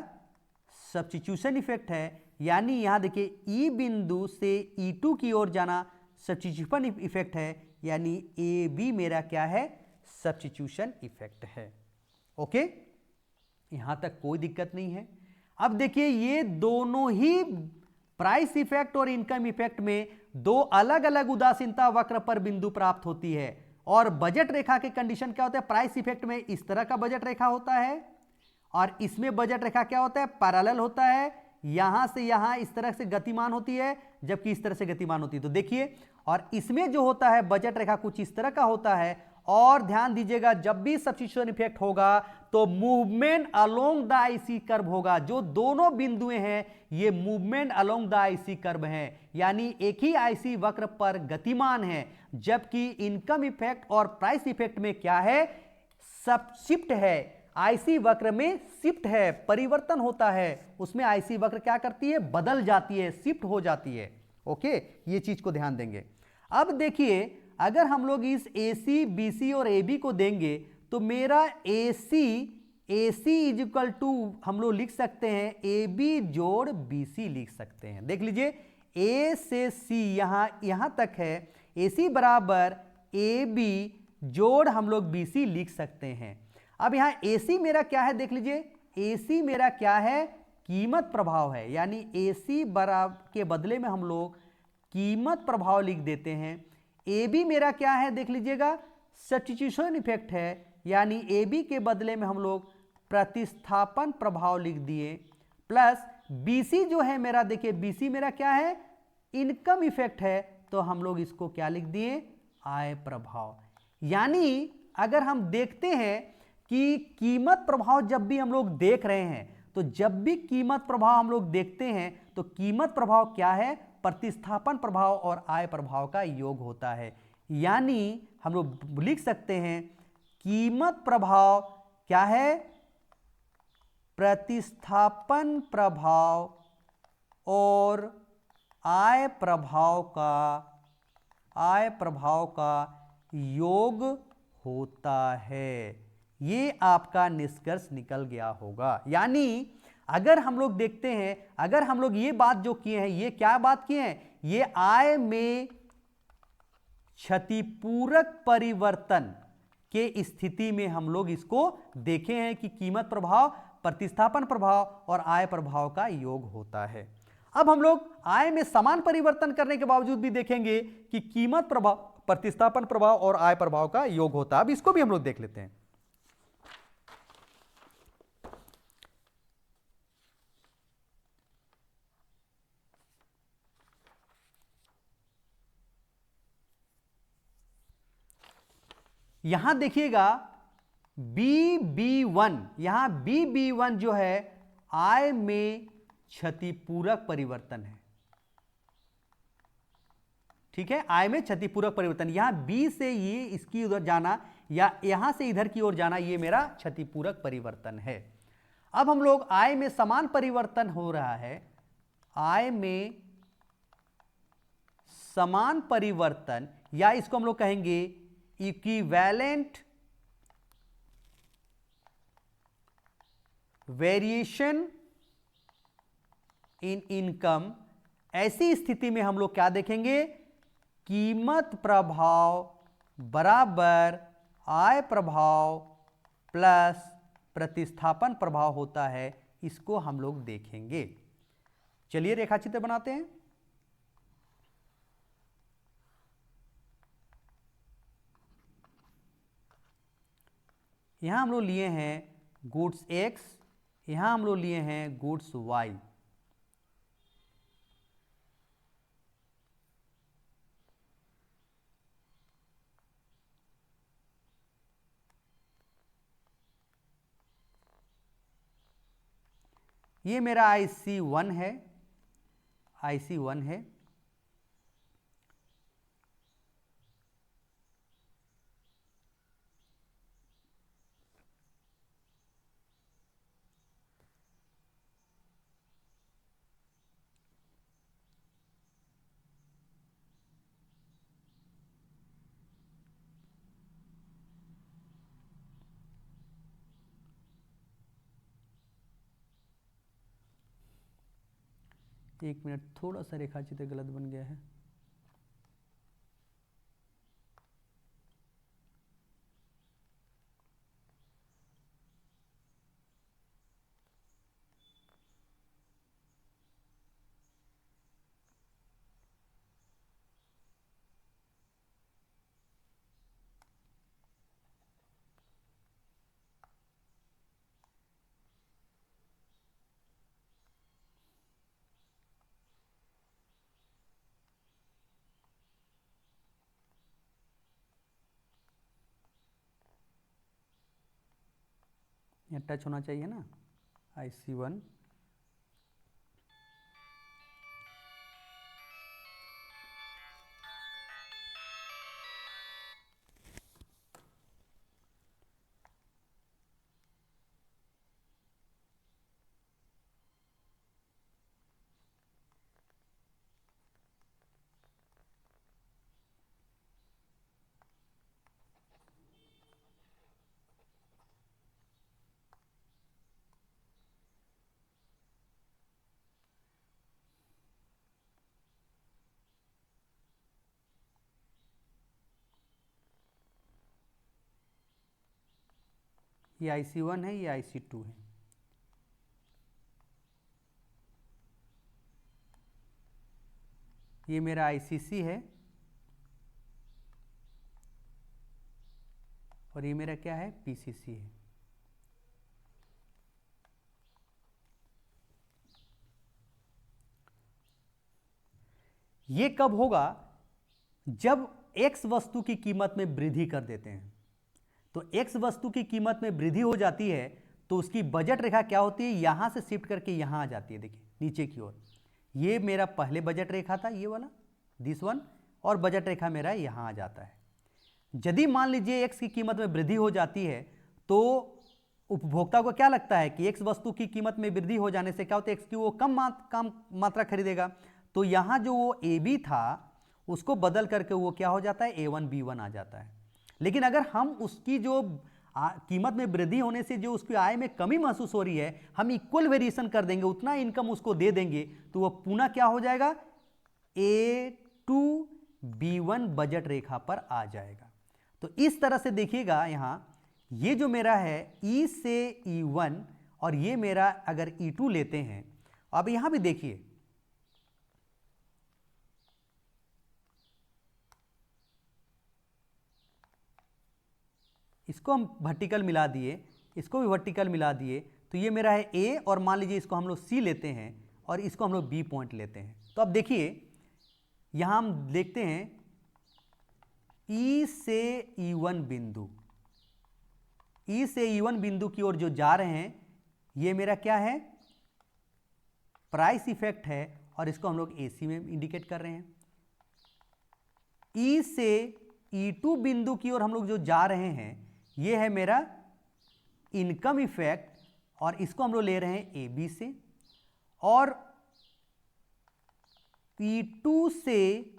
सब्स्टिट्यूशन इफेक्ट है। यानी यहां देखिए, E बिंदु से E2 की ओर जाना सब्स्टिट्यूशन इफेक्ट है, यानी AB मेरा क्या है? सब्स्टिट्यूशन इफेक्ट है। ओके, यहां तक कोई दिक्कत नहीं है। अब देखिए, ये दोनों ही प्राइस इफेक्ट और इनकम इफेक्ट में दो अलग अलग उदासीनता वक्र पर बिंदु प्राप्त होती है। और बजट रेखा के कंडीशन क्या होता है? प्राइस इफेक्ट में इस तरह का बजट रेखा होता है, और इसमें बजट रेखा क्या होता है? पैरेलल होता है। यहां से यहां इस तरह से गतिमान होती है, जबकि इस तरह से गतिमान होती है। तो देखिए, और इसमें जो होता है बजट रेखा कुछ इस तरह का होता है। और ध्यान दीजिएगा, जब भी सब्स्टिट्यूशन इफेक्ट होगा तो movement along the IC curve होगा। जो दोनों बिंदुएं हैं, ये movement along the IC curve हैं, यानी एक ही आईसी वक्र पर गतिमान है। जबकि इनकम इफेक्ट और प्राइस इफेक्ट में क्या है? सब शिफ्ट है। आईसी वक्र में शिफ्ट है, परिवर्तन होता है। उसमें आईसी वक्र क्या करती है? बदल जाती है, शिफ्ट हो जाती है। ओके, ये चीज को ध्यान देंगे। अब देखिए, अगर हम लोग इस AC, BC और AB को देंगे, तो मेरा AC इज इक्वल टू हम लोग लिख सकते हैं AB जोड़ BC लिख सकते हैं। देख लीजिए, A से C यहां तक है, AC बराबर AB जोड़ हम लोग BC लिख सकते हैं। अब यहां AC मेरा क्या है? देख लीजिए, AC मेरा क्या है? कीमत प्रभाव है। यानी AC बराबर के बदले में हम लोग कीमत प्रभाव लिख देते हैं। AB मेरा क्या है? देख लीजिएगा, सब्स्टिट्यूशन इफेक्ट है। यानी AB के बदले में हम लोग प्रतिस्थापन प्रभाव लिख दिए, प्लस BC जो है मेरा, देखिए BC मेरा क्या है? इनकम इफेक्ट है। तो हम लोग इसको क्या लिख दिए? आय प्रभाव। यानी अगर हम देखते हैं कि कीमत प्रभाव जब भी हम लोग देख रहे हैं, तो जब भी कीमत प्रभाव हम लोग देखते हैं, तो कीमत प्रभाव क्या है? प्रतिस्थापन प्रभाव और आय प्रभाव का योग होता है। यानी हम लोग लिख सकते हैं कीमत प्रभाव क्या है? प्रतिस्थापन प्रभाव और आय प्रभाव का योग होता है। ये आपका निष्कर्ष निकल गया होगा। यानी अगर हम लोग देखते हैं, अगर हम लोग ये बात जो किए हैं, ये क्या बात किए हैं, ये आय में क्षतिपूरक परिवर्तन के स्थिति में हम लोग इसको देखे हैं कि कीमत प्रभाव, प्रतिस्थापन प्रभाव और आय प्रभाव का योग होता है। अब हम लोग आय में समान परिवर्तन करने के बावजूद भी देखेंगे कि कीमत प्रभाव, प्रतिस्थापन प्रभाव और आय प्रभाव का योग होता है। अब इसको भी हम लोग देख लेते हैं। यहां देखिएगा BB1, यहां BB1 जो है आय में क्षतिपूरक परिवर्तन है। ठीक है, आय में क्षतिपूरक परिवर्तन, यहां बी से ये इसकी उधर जाना या यहां से इधर की ओर जाना, ये मेरा क्षतिपूरक परिवर्तन है। अब हम लोग आय में समान परिवर्तन हो रहा है, आय में समान परिवर्तन, या इसको हम लोग कहेंगे इक्विवेलेंट वेरिएशन इन इनकम। ऐसी स्थिति में हम लोग क्या देखेंगे, कीमत प्रभाव बराबर आय प्रभाव प्लस प्रतिस्थापन प्रभाव होता है। इसको हम लोग देखेंगे। चलिए रेखाचित्र बनाते हैं। यहां हम लोग लिए हैं गुड्स X, यहां हम लोग लिए हैं गुड्स Y। ये मेरा IC1 है, IC1 है। एक मिनट, थोड़ा सा रेखाचित्र गलत बन गया है। यहाँ टच होना चाहिए ना, IC1। ये IC1 है, ये IC2 है। ये मेरा ICC है और ये मेरा क्या है, PCC है। ये कब होगा, जब X वस्तु की कीमत में वृद्धि कर देते हैं। तो X वस्तु की कीमत में वृद्धि हो जाती है तो उसकी बजट रेखा क्या होती है, यहां से शिफ्ट करके यहां आ जाती है। देखिए नीचे की ओर, ये मेरा पहले बजट रेखा था, ये वाला दिस वन, और बजट रेखा मेरा यहां आ जाता है। यदि मान लीजिए X की कीमत में वृद्धि हो जाती है तो उपभोक्ता को क्या लगता है कि X वस्तु की कीमत में वृद्धि हो जाने से क्या होता है, X की वो कम मात्रा खरीदेगा। तो यहाँ जो वो ए बी था उसको बदल करके वो क्या हो जाता है, A1B1 आ जाता है। लेकिन अगर हम उसकी जो कीमत में वृद्धि होने से जो उसकी आय में कमी महसूस हो रही है, हम इक्वल वेरिएशन कर देंगे, उतना इनकम उसको दे देंगे, तो वो पुनः क्या हो जाएगा, A2B1 बजट रेखा पर आ जाएगा। तो इस तरह से देखिएगा, यहां ये जो मेरा है E से E1 और ये मेरा अगर E2 लेते हैं, अब यहां भी देखिए इसको हम वर्टिकल मिला दिए, इसको भी वर्टिकल मिला दिए, तो ये मेरा है ए, और मान लीजिए इसको हम लोग सी लेते हैं और इसको हम लोग बी पॉइंट लेते हैं। तो अब देखिए यहां हम देखते हैं ई से ई1 बिंदु, ई से ई1 बिंदु की ओर जो जा रहे हैं, ये मेरा क्या है, प्राइस इफेक्ट है, और इसको हम लोग एसी में इंडिकेट कर रहे हैं। ई से ई2 बिंदु की ओर हम लोग जो जा रहे हैं, ये है मेरा इनकम इफेक्ट, और इसको हम लोग ले रहे हैं ए बी से। और E2 से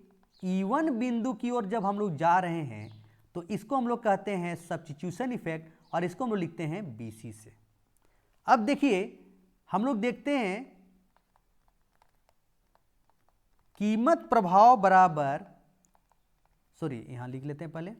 E1 बिंदु की ओर जब हम लोग जा रहे हैं, तो इसको हम लोग कहते हैं सब्स्टिट्यूशन इफेक्ट, और इसको हम लोग लिखते हैं BC से। अब देखिए हम लोग देखते हैं कीमत प्रभाव बराबर, सॉरी यहां लिख लेते हैं पहले,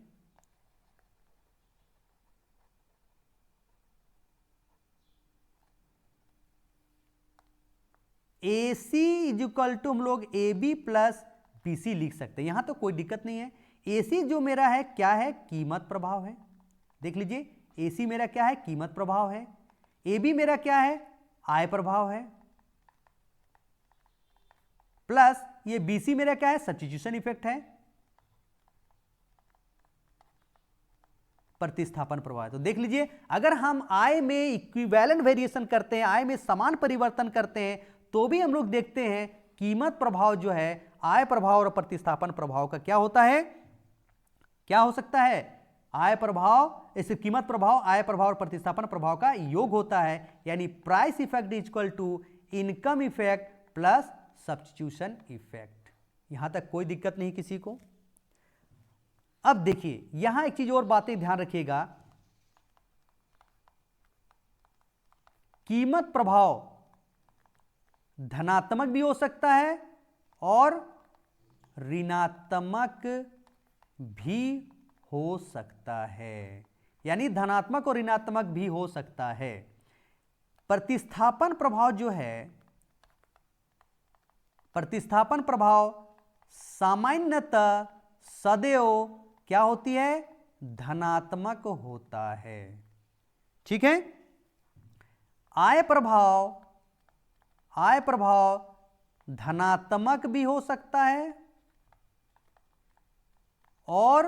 AC इक्वल टू हम लोग AB प्लस BC लिख सकते हैं, यहां तो कोई दिक्कत नहीं है। AC जो मेरा है क्या है, कीमत प्रभाव है, देख लीजिए AC मेरा क्या है, कीमत प्रभाव है। AB मेरा क्या है, आय प्रभाव है, प्लस ये BC मेरा क्या है, सब्स्टिट्यूशन इफेक्ट है, प्रतिस्थापन प्रभाव है। तो देख लीजिए अगर हम आय में इक्विवेलेंट वेरिएशन करते हैं, आय में समान परिवर्तन करते हैं, तो भी हम लोग देखते हैं कीमत प्रभाव जो है आय प्रभाव और प्रतिस्थापन प्रभाव का क्या होता है, क्या हो सकता है, आय प्रभाव, इस कीमत प्रभाव, आय प्रभाव और प्रतिस्थापन प्रभाव का योग होता है, यानी price effect is equal to income effect plus substitution effect. यहां तक कोई दिक्कत नहीं किसी को। अब देखिए यहां एक चीज और बातें ध्यान रखिएगा, कीमत प्रभाव धनात्मक भी हो सकता है और ऋणात्मक भी हो सकता है, यानी धनात्मक और ऋणात्मक भी हो सकता है। प्रतिस्थापन प्रभाव जो है, प्रतिस्थापन प्रभाव सामान्यतः सदैव क्या होती है, धनात्मक होता है, ठीक है। आय प्रभाव, आय प्रभाव धनात्मक भी हो सकता है और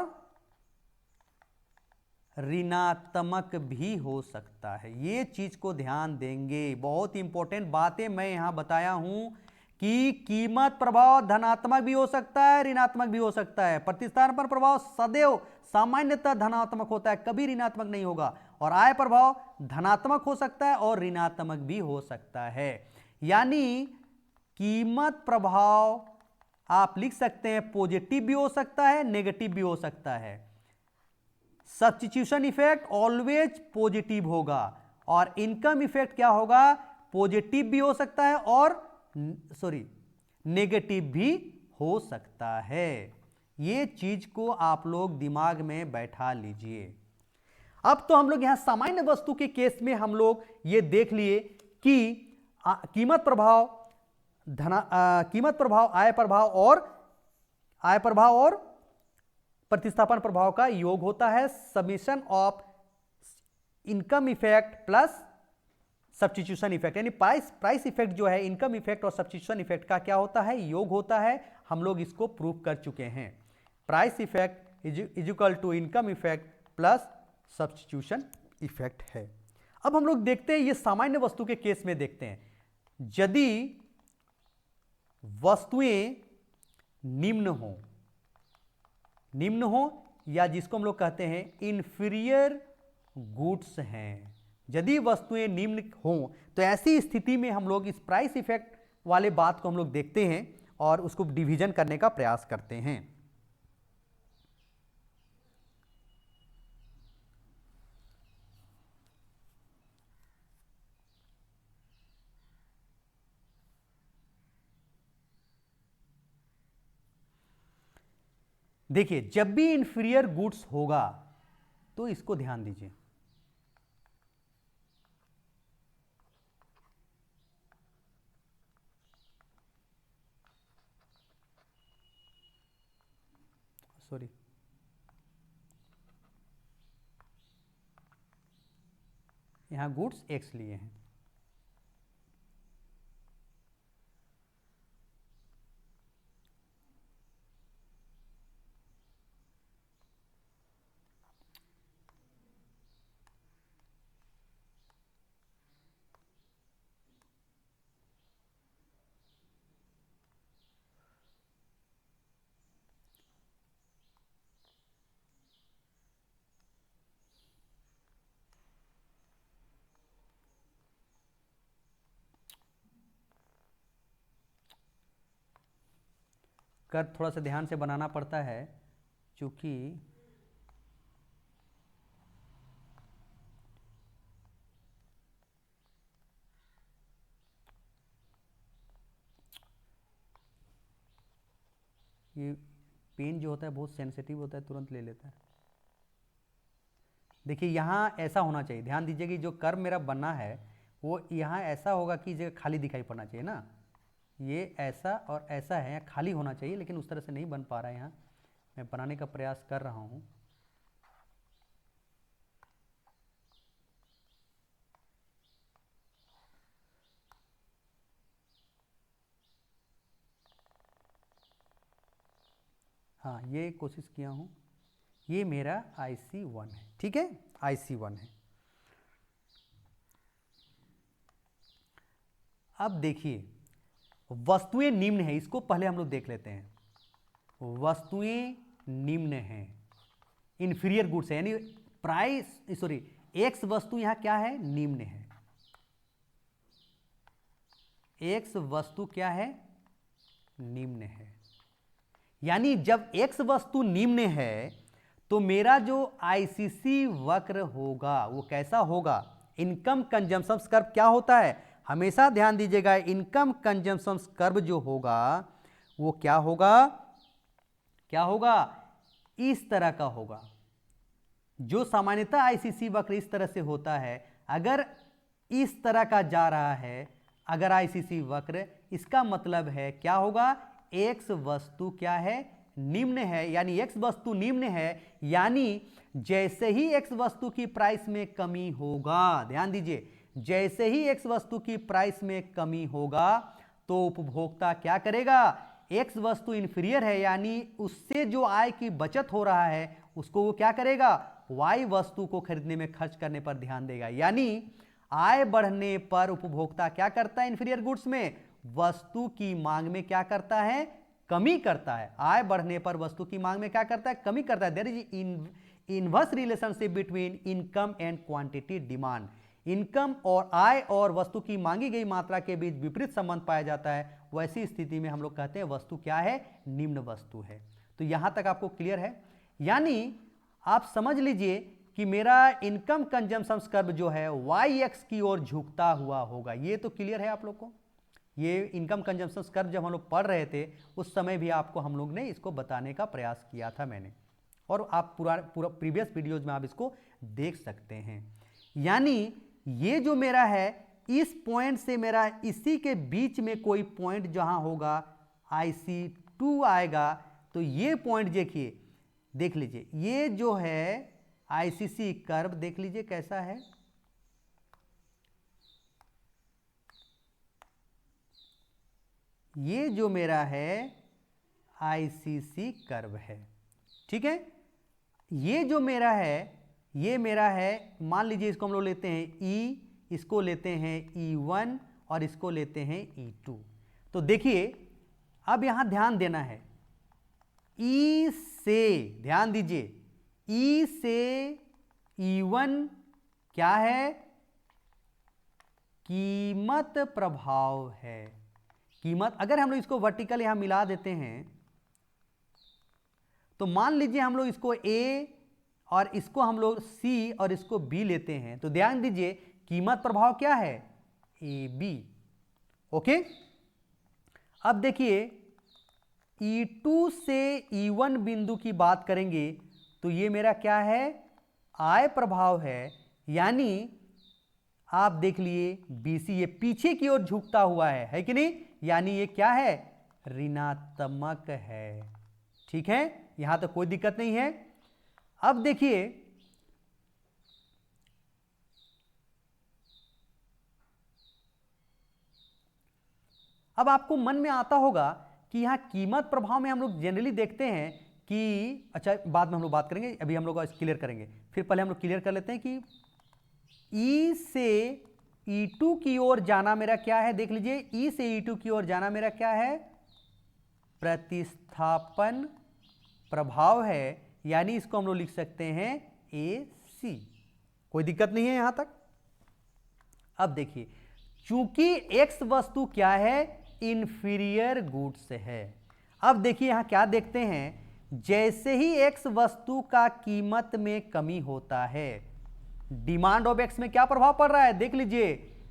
ऋणात्मक भी हो सकता है। ये चीज को ध्यान देंगे, बहुत इंपॉर्टेंट बातें मैं यहां बताया हूं कि कीमत प्रभाव धनात्मक भी हो सकता है, ऋणात्मक भी हो सकता है। प्रतिस्थापन प्रभाव सदैव सामान्यतः धनात्मक होता है, कभी ऋणात्मक नहीं होगा। और आय प्रभाव धनात्मक हो सकता है और ऋणात्मक भी हो सकता है। यानी कीमत प्रभाव आप लिख सकते हैं पॉजिटिव भी हो सकता है, नेगेटिव भी हो सकता है। सब्स्टिट्यूशन इफेक्ट ऑलवेज पॉजिटिव होगा, और इनकम इफेक्ट क्या होगा, पॉजिटिव भी हो सकता है और नेगेटिव भी हो सकता है। ये चीज को आप लोग दिमाग में बैठा लीजिए। अब तो हम लोग यहां सामान्य वस्तु के केस में हम लोग ये देख लिए कि कीमत प्रभाव कीमत प्रभाव आय प्रभाव और प्रतिस्थापन प्रभाव का योग होता है, summation of income effect plus substitution effect, यानी प्राइस इफेक्ट जो है, इनकम इफेक्ट और सब्स्टिट्यूशन इफेक्ट का क्या होता है, योग होता है। हम लोग इसको प्रूव कर चुके हैं। Price effect is equal to income effect plus substitution effect है। अब हम लोग देखते हैं, ये सामान्य वस्तु के केस में देखते हैं, यदि वस्तुएं निम्न हो या जिसको हम लोग कहते हैं इंफीरियर गुड्स हैं, यदि वस्तुएं निम्न हो तो ऐसी स्थिति में हम लोग इस प्राइस इफेक्ट वाले बात को हम लोग देखते हैं और उसको डिवीजन करने का प्रयास करते हैं। देखिए, जब भी इंफीरियर गुड्स होगा तो इसको ध्यान दीजिए। सॉरी, यहां गुड्स एक्स लिए हैं। कर थोड़ा सा ध्यान से बनाना पड़ता है, क्योंकि ये पेन जो होता है बहुत सेंसिटिव होता है, तुरंत ले लेता है। देखिए, यहाँ ऐसा होना चाहिए, ध्यान दीजिए कि जो कर्व मेरा बना है वो यहाँ ऐसा होगा कि जगह खाली दिखाई पड़ना चाहिए ना, ये ऐसा और ऐसा है, यहाँ खाली होना चाहिए, लेकिन उस तरह से नहीं बन पा रहा है। यहाँ मैं बनाने का प्रयास कर रहा हूँ। हाँ, ये कोशिश किया हूँ। ये मेरा IC1 है, ठीक है, IC1 है। अब देखिए, वस्तुएं निम्न है, इसको पहले हम लोग देख लेते हैं। वस्तुएं निम्न हैं, इंफीरियर गुड्स है, यानी प्राइस सॉरी एक्स वस्तु यहां क्या है, निम्न है। एक्स वस्तु क्या है, निम्न है। यानी जब एक्स वस्तु निम्न है तो मेरा जो आईसीसी वक्र होगा वो कैसा होगा, इनकम कंजम्पशन कर्व क्या होता है, हमेशा ध्यान दीजिएगा, इनकम कंजम्पशन कर्व जो होगा वो क्या होगा, क्या होगा, इस तरह का होगा। जो सामान्यतः आईसीसी वक्र इस तरह से होता है, अगर इस तरह का जा रहा है अगर आईसीसी वक्र, इसका मतलब है क्या होगा, एक्स वस्तु क्या है, निम्न है। यानी एक्स वस्तु निम्न है, यानी जैसे ही एक्स वस्तु की प्राइस में कमी होगा, ध्यान दीजिए, जैसे ही एक्स वस्तु की प्राइस में कमी होगा तो उपभोक्ता क्या करेगा, एक्स वस्तु इंफीरियर है यानी उससे जो आय की बचत हो रहा है उसको वो क्या करेगा, वाई वस्तु को खरीदने में खर्च करने पर ध्यान देगा। यानी आय बढ़ने पर उपभोक्ता क्या करता है, इंफीरियर गुड्स में वस्तु की मांग में क्या करता है, कमी करता है। आय बढ़ने पर वस्तु की मांग में क्या करता है, कमी करता है। There is inverse relationship between income and quantity demand. Income और आय और वस्तु की मांगी गई मात्रा के बीच विपरीत संबंध पाया जाता है। वैसी स्थिति में हम लोग कहते हैं वस्तु क्या है, निम्न वस्तु है। तो यहां तक आपको क्लियर है। यानी आप समझ लीजिए कि मेरा इनकम कंजम्पशन कर्व जो है वाई एक्स की ओर झुकता हुआ होगा। ये तो क्लियर है आप लोग को। ये इनकम कंजम्पशन कर्व जब हम लोग पढ़ रहे थे उस समय भी आपको हम लोग ने इसको बताने का प्रयास किया था मैंने, और आप पूरा प्रीवियस वीडियोज में आप इसको देख सकते हैं। यानी ये जो मेरा है, इस पॉइंट से मेरा इसी के बीच में कोई पॉइंट जहां होगा IC2 आएगा, तो ये पॉइंट देखिए, देख लीजिए, ये जो है आईसीसी कर्व देख लीजिए कैसा है, ये जो मेरा है आईसीसी कर्व है, ठीक है। ये जो मेरा है, ये मेरा है, मान लीजिए इसको हम लोग लेते हैं E, इसको लेते हैं E1 और इसको लेते हैं E2। तो देखिए अब यहां ध्यान देना है, E से ध्यान दीजिए, E से E1 क्या है, कीमत प्रभाव है। कीमत, अगर हम लोग इसको वर्टिकल यहां मिला देते हैं तो मान लीजिए हम लोग इसको ए और इसको हम लोग सी और इसको बी लेते हैं, तो ध्यान दीजिए कीमत प्रभाव क्या है, ए बी। ओके, अब देखिए E2 से E1 बिंदु की बात करेंगे तो ये मेरा क्या है, आय प्रभाव है, यानी आप देख लिए BC ये पीछे की ओर झुकता हुआ है कि नहीं, यानी ये क्या है, ऋणात्मक है। ठीक है, यहां तो कोई दिक्कत नहीं है। अब देखिए अब आपको मन में आता होगा कि यहां कीमत प्रभाव में हम लोग जनरली देखते हैं कि, अच्छा बाद में हम लोग बात करेंगे, अभी हम लोग क्लियर करेंगे, फिर पहले हम लोग क्लियर कर लेते हैं कि E से E2 की ओर जाना मेरा क्या है, देख लीजिए E से E2 की ओर जाना मेरा क्या है, प्रतिस्थापन प्रभाव है, यानी इसको हम लोग लिख सकते हैं AC। कोई दिक्कत नहीं है यहां तक। अब देखिए चूंकि X वस्तु क्या है, इंफीरियर गुड्स है। अब देखिए यहां क्या देखते हैं, जैसे ही X वस्तु का कीमत में कमी होता है, डिमांड ऑफ X में क्या प्रभाव पड़ रहा है, देख लीजिए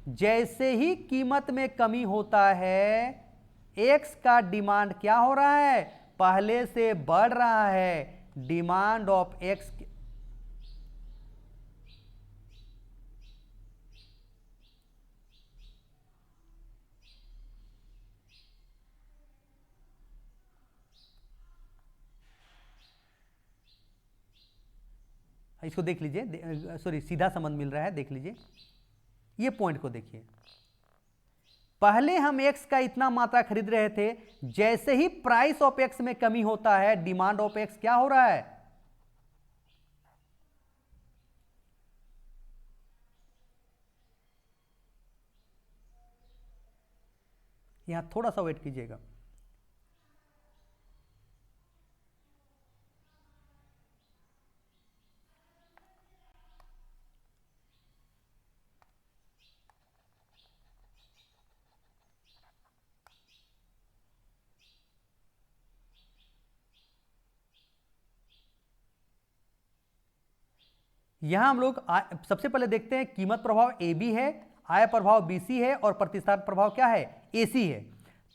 जैसे ही कीमत में कमी होता है X का डिमांड क्या हो रहा है, पहले से बढ़ रहा है। डिमांड ऑफ X इसको देख लीजिए, सॉरी सीधा संबंध मिल रहा है, देख लीजिए ये पॉइंट को देखिए, पहले हम X का इतना मात्रा खरीद रहे थे, जैसे ही प्राइस ऑफ X में कमी होता है, डिमांड ऑफ X क्या हो रहा है, यहां थोड़ा सा वेट कीजिएगा। यहां हम लोग सबसे पहले देखते हैं कीमत प्रभाव ए बी है, आय प्रभाव बी सी है और प्रतिस्थापन प्रभाव क्या है, ए सी है।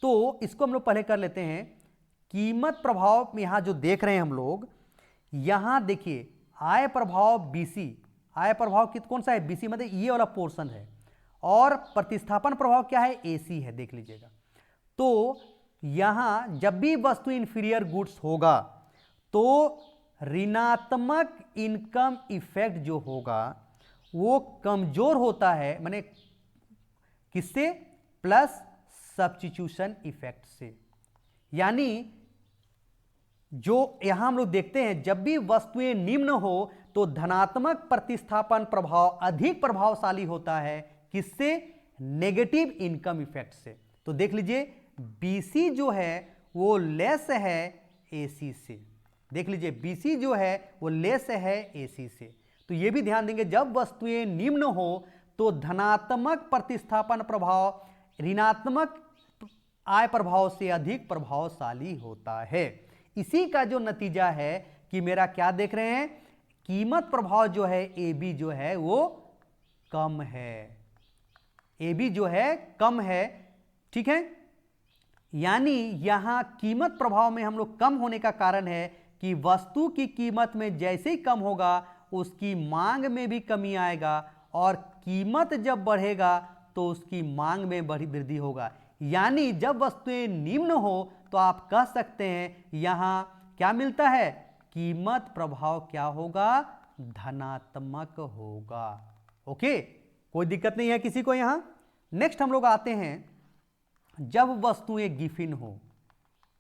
तो इसको हम लोग पहले कर लेते हैं। कीमत प्रभाव में यहां जो देख रहे हैं हम लोग, यहां देखिए आय प्रभाव बी सी, आय प्रभाव कौन सा है, बी सी मतलब ये वाला पोर्शन है, और प्रतिस्थापन प्रभाव क्या है, ए सी है, देख लीजिएगा। तो यहां जब भी वस्तु इंफीरियर गुड्स होगा तो ऋणात्मक इनकम इफेक्ट जो होगा वो कमजोर होता है, माने किससे, प्लस सब्स्टिट्यूशन इफेक्ट से। यानी जो यहां हम लोग देखते हैं, जब भी वस्तुएं निम्न हो तो धनात्मक प्रतिस्थापन प्रभाव अधिक प्रभावशाली होता है, किससे, नेगेटिव इनकम इफेक्ट से। तो देख लीजिए बीसी जो है वो लेस है एसी से, देख लीजिए बीसी जो है वो लेस है एसी से। तो ये भी ध्यान देंगे, जब वस्तुएं निम्न हो तो धनात्मक प्रतिस्थापन प्रभाव ऋणात्मक आय प्रभाव से अधिक प्रभावशाली होता है। इसी का जो नतीजा है कि मेरा क्या देख रहे हैं, कीमत प्रभाव जो है ए बी जो है वो कम है, ए बी जो है कम है। ठीक है, यानी यहां कीमत प्रभाव में हम लोग कम होने का कारण है कि वस्तु की कीमत में जैसे ही कम होगा उसकी मांग में भी कमी आएगा, और कीमत जब बढ़ेगा तो उसकी मांग में बड़ी वृद्धि होगा। यानी जब वस्तुएं निम्न हो तो आप कह सकते हैं यहां क्या मिलता है, कीमत प्रभाव क्या होगा, धनात्मक होगा। ओके, कोई दिक्कत नहीं है किसी को यहां। नेक्स्ट हम लोग आते हैं, जब वस्तुएं गिफिन हो,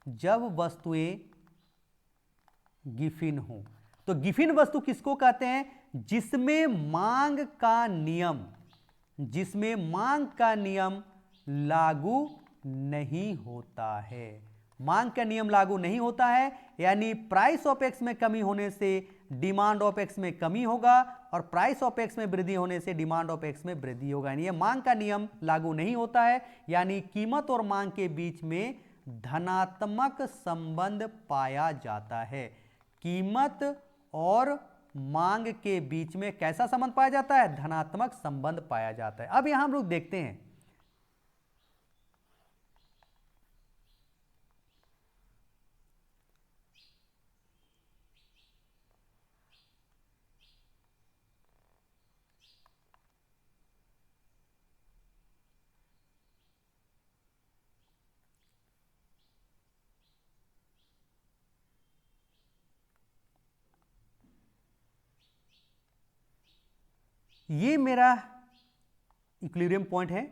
जब वस्तुएं गिफिन हो, तो गिफिन वस्तु किसको कहते हैं, जिसमें मांग का नियम, जिसमें मांग का नियम लागू नहीं होता है, मांग का नियम लागू नहीं होता है, यानी प्राइस ऑफ एक्स में कमी होने से डिमांड ऑफ एक्स में कमी होगा और प्राइस ऑफ एक्स में वृद्धि होने से डिमांड ऑफ एक्स में वृद्धि होगा। यानी ये मांग का नियम लागू नहीं होता है, यानी कीमत और मांग के बीच में धनात्मक संबंध पाया जाता है। कीमत और मांग के बीच में कैसा संबंध पाया जाता है? धनात्मक संबंध पाया जाता है। अब यहां हम लोग देखते हैं, ये मेरा इक्विलिब्रियम पॉइंट है।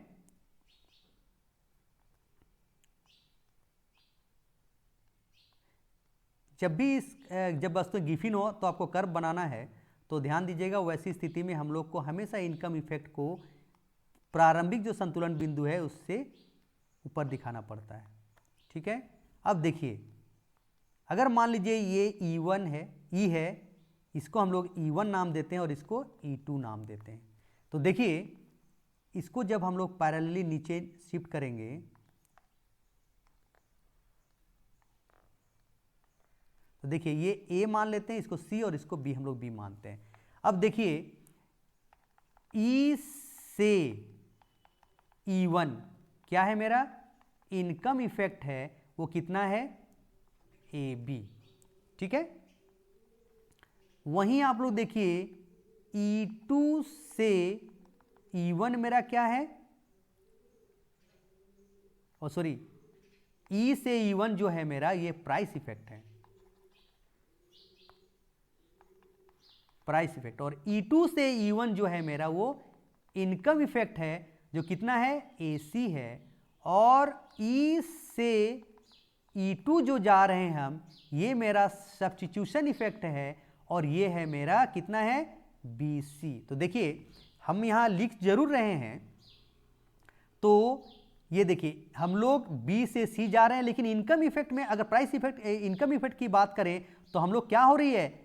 जब वस्तु गिफिन हो तो आपको कर्व बनाना है, तो ध्यान दीजिएगा वैसी स्थिति में हम लोग को हमेशा इनकम इफेक्ट को प्रारंभिक जो संतुलन बिंदु है उससे ऊपर दिखाना पड़ता है। ठीक है, अब देखिए, अगर मान लीजिए ये E1 है, E है, इसको हम लोग E1 नाम देते हैं और इसको E2 नाम देते हैं। तो देखिए, इसको जब हम लोग पैरेलली नीचे शिफ्ट करेंगे तो देखिए ये A मान लेते हैं, इसको C और इसको B हम लोग B मानते हैं। अब देखिए E से E1 क्या है मेरा? इनकम इफेक्ट है, वो कितना है? AB। ठीक है, वहीं आप लोग देखिए E2 से E1 मेरा क्या है? सॉरी, E से E1 जो है मेरा ये प्राइस इफेक्ट है, प्राइस इफेक्ट। और E2 से E1 जो है मेरा वो इनकम इफेक्ट है, जो कितना है? AC है। और E से E2 जो जा रहे हैं हम, ये मेरा सब्स्टिट्यूशन इफेक्ट है और ये है मेरा कितना है? BC। तो देखिए हम यहां लिख जरूर रहे हैं, तो ये देखिए हम लोग B से C जा रहे हैं, लेकिन इनकम इफेक्ट में अगर प्राइस इफेक्ट इनकम इफेक्ट की बात करें तो हम लोग क्या हो रही है?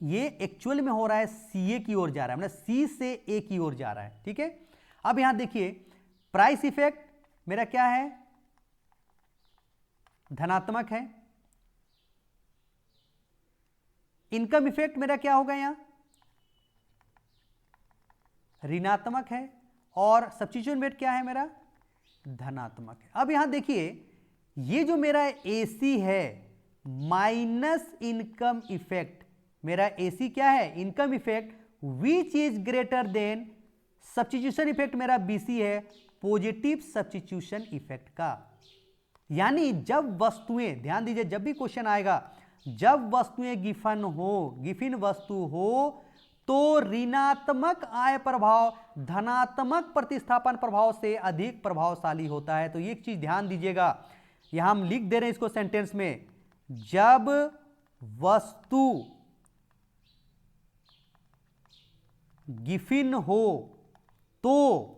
ये एक्चुअल में हो रहा है CA की ओर जा रहा है, मतलब C से A की ओर जा रहा है। ठीक है, अब यहां देखिए प्राइस इफेक्ट मेरा क्या है? धनात्मक है। इनकम इफेक्ट मेरा क्या होगा? यहां ऋणात्मक है। और सब्स्टिट्यूशन रेट क्या है मेरा? धनात्मक है। अब यहां देखिए ये जो मेरा AC है माइनस इनकम इफेक्ट, मेरा AC क्या है? Income effect, which is greater than substitution effect मेरा BC है, पॉजिटिव सब्स्टिट्यूशन इफेक्ट का। यानी जब वस्तुएं, ध्यान दीजिए जब भी क्वेश्चन आएगा, जब वस्तुएं गिफिन वस्तु हो तो ऋणात्मक आय प्रभाव धनात्मक प्रतिस्थापन प्रभाव से अधिक प्रभावशाली होता है। तो ये एक चीज ध्यान दीजिएगा, यहां हम लिख दे रहे हैं इसको सेंटेंस में, जब वस्तु गिफिन हो तो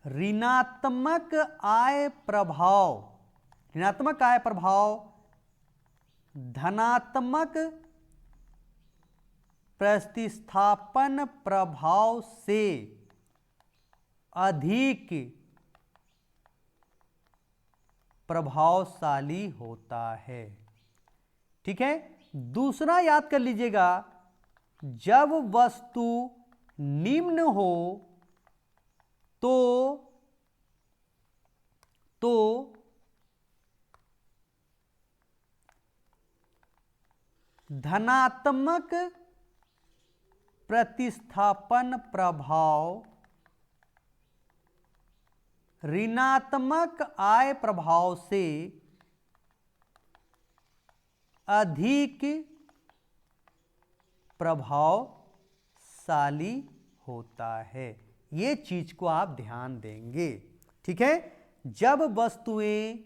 ऋणात्मक आय प्रभाव धनात्मक प्रतिस्थापन प्रभाव से अधिक प्रभावशाली होता है। ठीक है, दूसरा याद कर लीजिएगा, जब वस्तु निम्न हो तो धनात्मक प्रतिस्थापन प्रभाव ऋणात्मक आय प्रभाव से अधिक प्रभावशाली होता है। ये चीज को आप ध्यान देंगे। ठीक है, जब वस्तुएं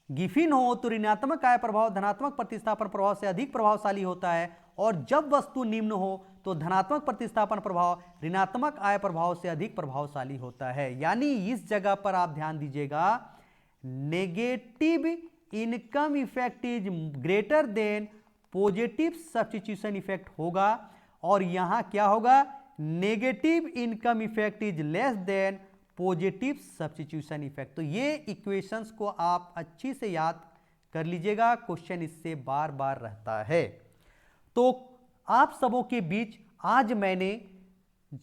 गिफिन हो तो ऋणात्मक आय प्रभाव धनात्मक प्रतिस्थापन प्रभाव से अधिक प्रभावशाली होता है, और जब वस्तु निम्न हो तो धनात्मक प्रतिस्थापन प्रभाव ऋणात्मक आय प्रभाव से अधिक प्रभावशाली होता है। यानी इस जगह पर आप ध्यान दीजिएगा, negative income effect is greater than positive substitution effect होगा, और यहां क्या होगा, negative income effect is less than positive substitution effect. तो ये इक्वेशंस को आप अच्छी से याद कर लीजिएगा, क्वेश्चन इससे बार बार रहता है। तो आप सबों के बीच आज मैंने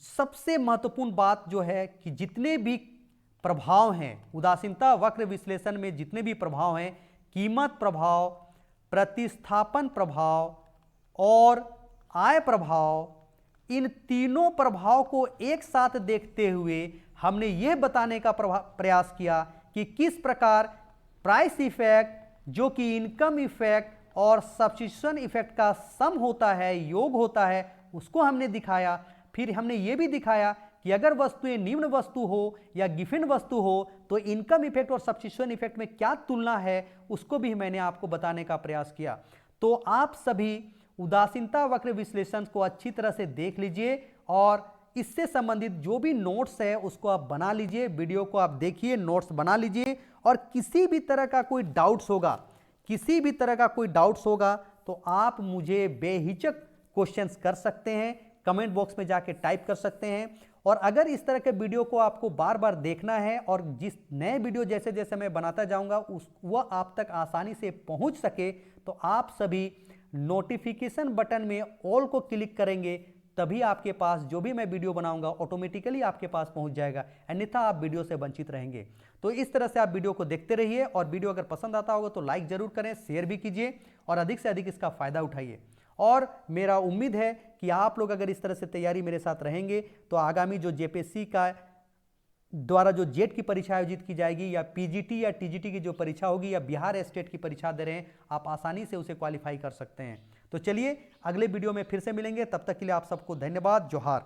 सबसे महत्वपूर्ण बात जो है कि जितने भी प्रभाव हैं उदासीनता वक्र विश्लेषण में, जितने भी प्रभाव हैं, कीमत प्रभाव, प्रतिस्थापन प्रभाव और आय प्रभाव, इन तीनों प्रभाव को एक साथ देखते हुए हमने यह बताने का प्रयास किया कि किस प्रकार प्राइस इफेक्ट, जो कि इनकम इफेक्ट और सब्स्टिट्यूशन इफेक्ट का सम होता है, योग होता है, उसको हमने दिखाया। फिर हमने यह भी दिखाया कि अगर वस्तुएं निम्न वस्तु हो या गिफिन वस्तु हो तो इनकम इफेक्ट और सब्स्टिट्यूशन इफेक्ट में क्या तुलना है, उसको भी मैंने आपको बताने का प्रयास किया। तो आप सभी उदासीनता वक्र विश्लेषण को अच्छी तरह से देख लीजिए और इससे संबंधित जो भी नोट्स है उसको आप बना लीजिए, वीडियो को आप देखिए, नोट्स बना लीजिए, और किसी भी तरह का कोई डाउट्स होगा, किसी भी तरह का कोई डाउट्स होगा तो आप मुझे बेहिचक क्वेश्चंस कर सकते हैं, कमेंट बॉक्स में जाके टाइप कर सकते हैं। और अगर इस तरह के वीडियो को आपको बार बार देखना है और जिस नए वीडियो जैसे जैसे मैं बनाता जाऊंगा वह आप तक आसानी से पहुंच सके, तो आप सभी नोटिफिकेशन बटन में ऑल को क्लिक करेंगे, तभी आपके पास जो भी मैं वीडियो बनाऊंगा ऑटोमेटिकली आपके पास पहुंच जाएगा, अन्यथा आप वीडियो से वंचित रहेंगे। तो इस तरह से आप वीडियो को देखते रहिए, और वीडियो अगर पसंद आता होगा तो लाइक जरूर करें, शेयर भी कीजिए और अधिक से अधिक इसका फायदा उठाइए। और मेरा उम्मीद है कि आप लोग अगर इस तरह से तैयारी मेरे साथ रहेंगे तो आगामी जो जेपीएससी का द्वारा जो जेट की परीक्षा आयोजित की जाएगी, या पीजीटी या टीजीटी की जो परीक्षा होगी, या बिहार स्टेट की परीक्षा दे रहे हैं, आप आसानी से उसे क्वालिफाई कर सकते हैं। तो चलिए अगले वीडियो में फिर से मिलेंगे, तब तक के लिए आप सबको धन्यवाद, जोहार।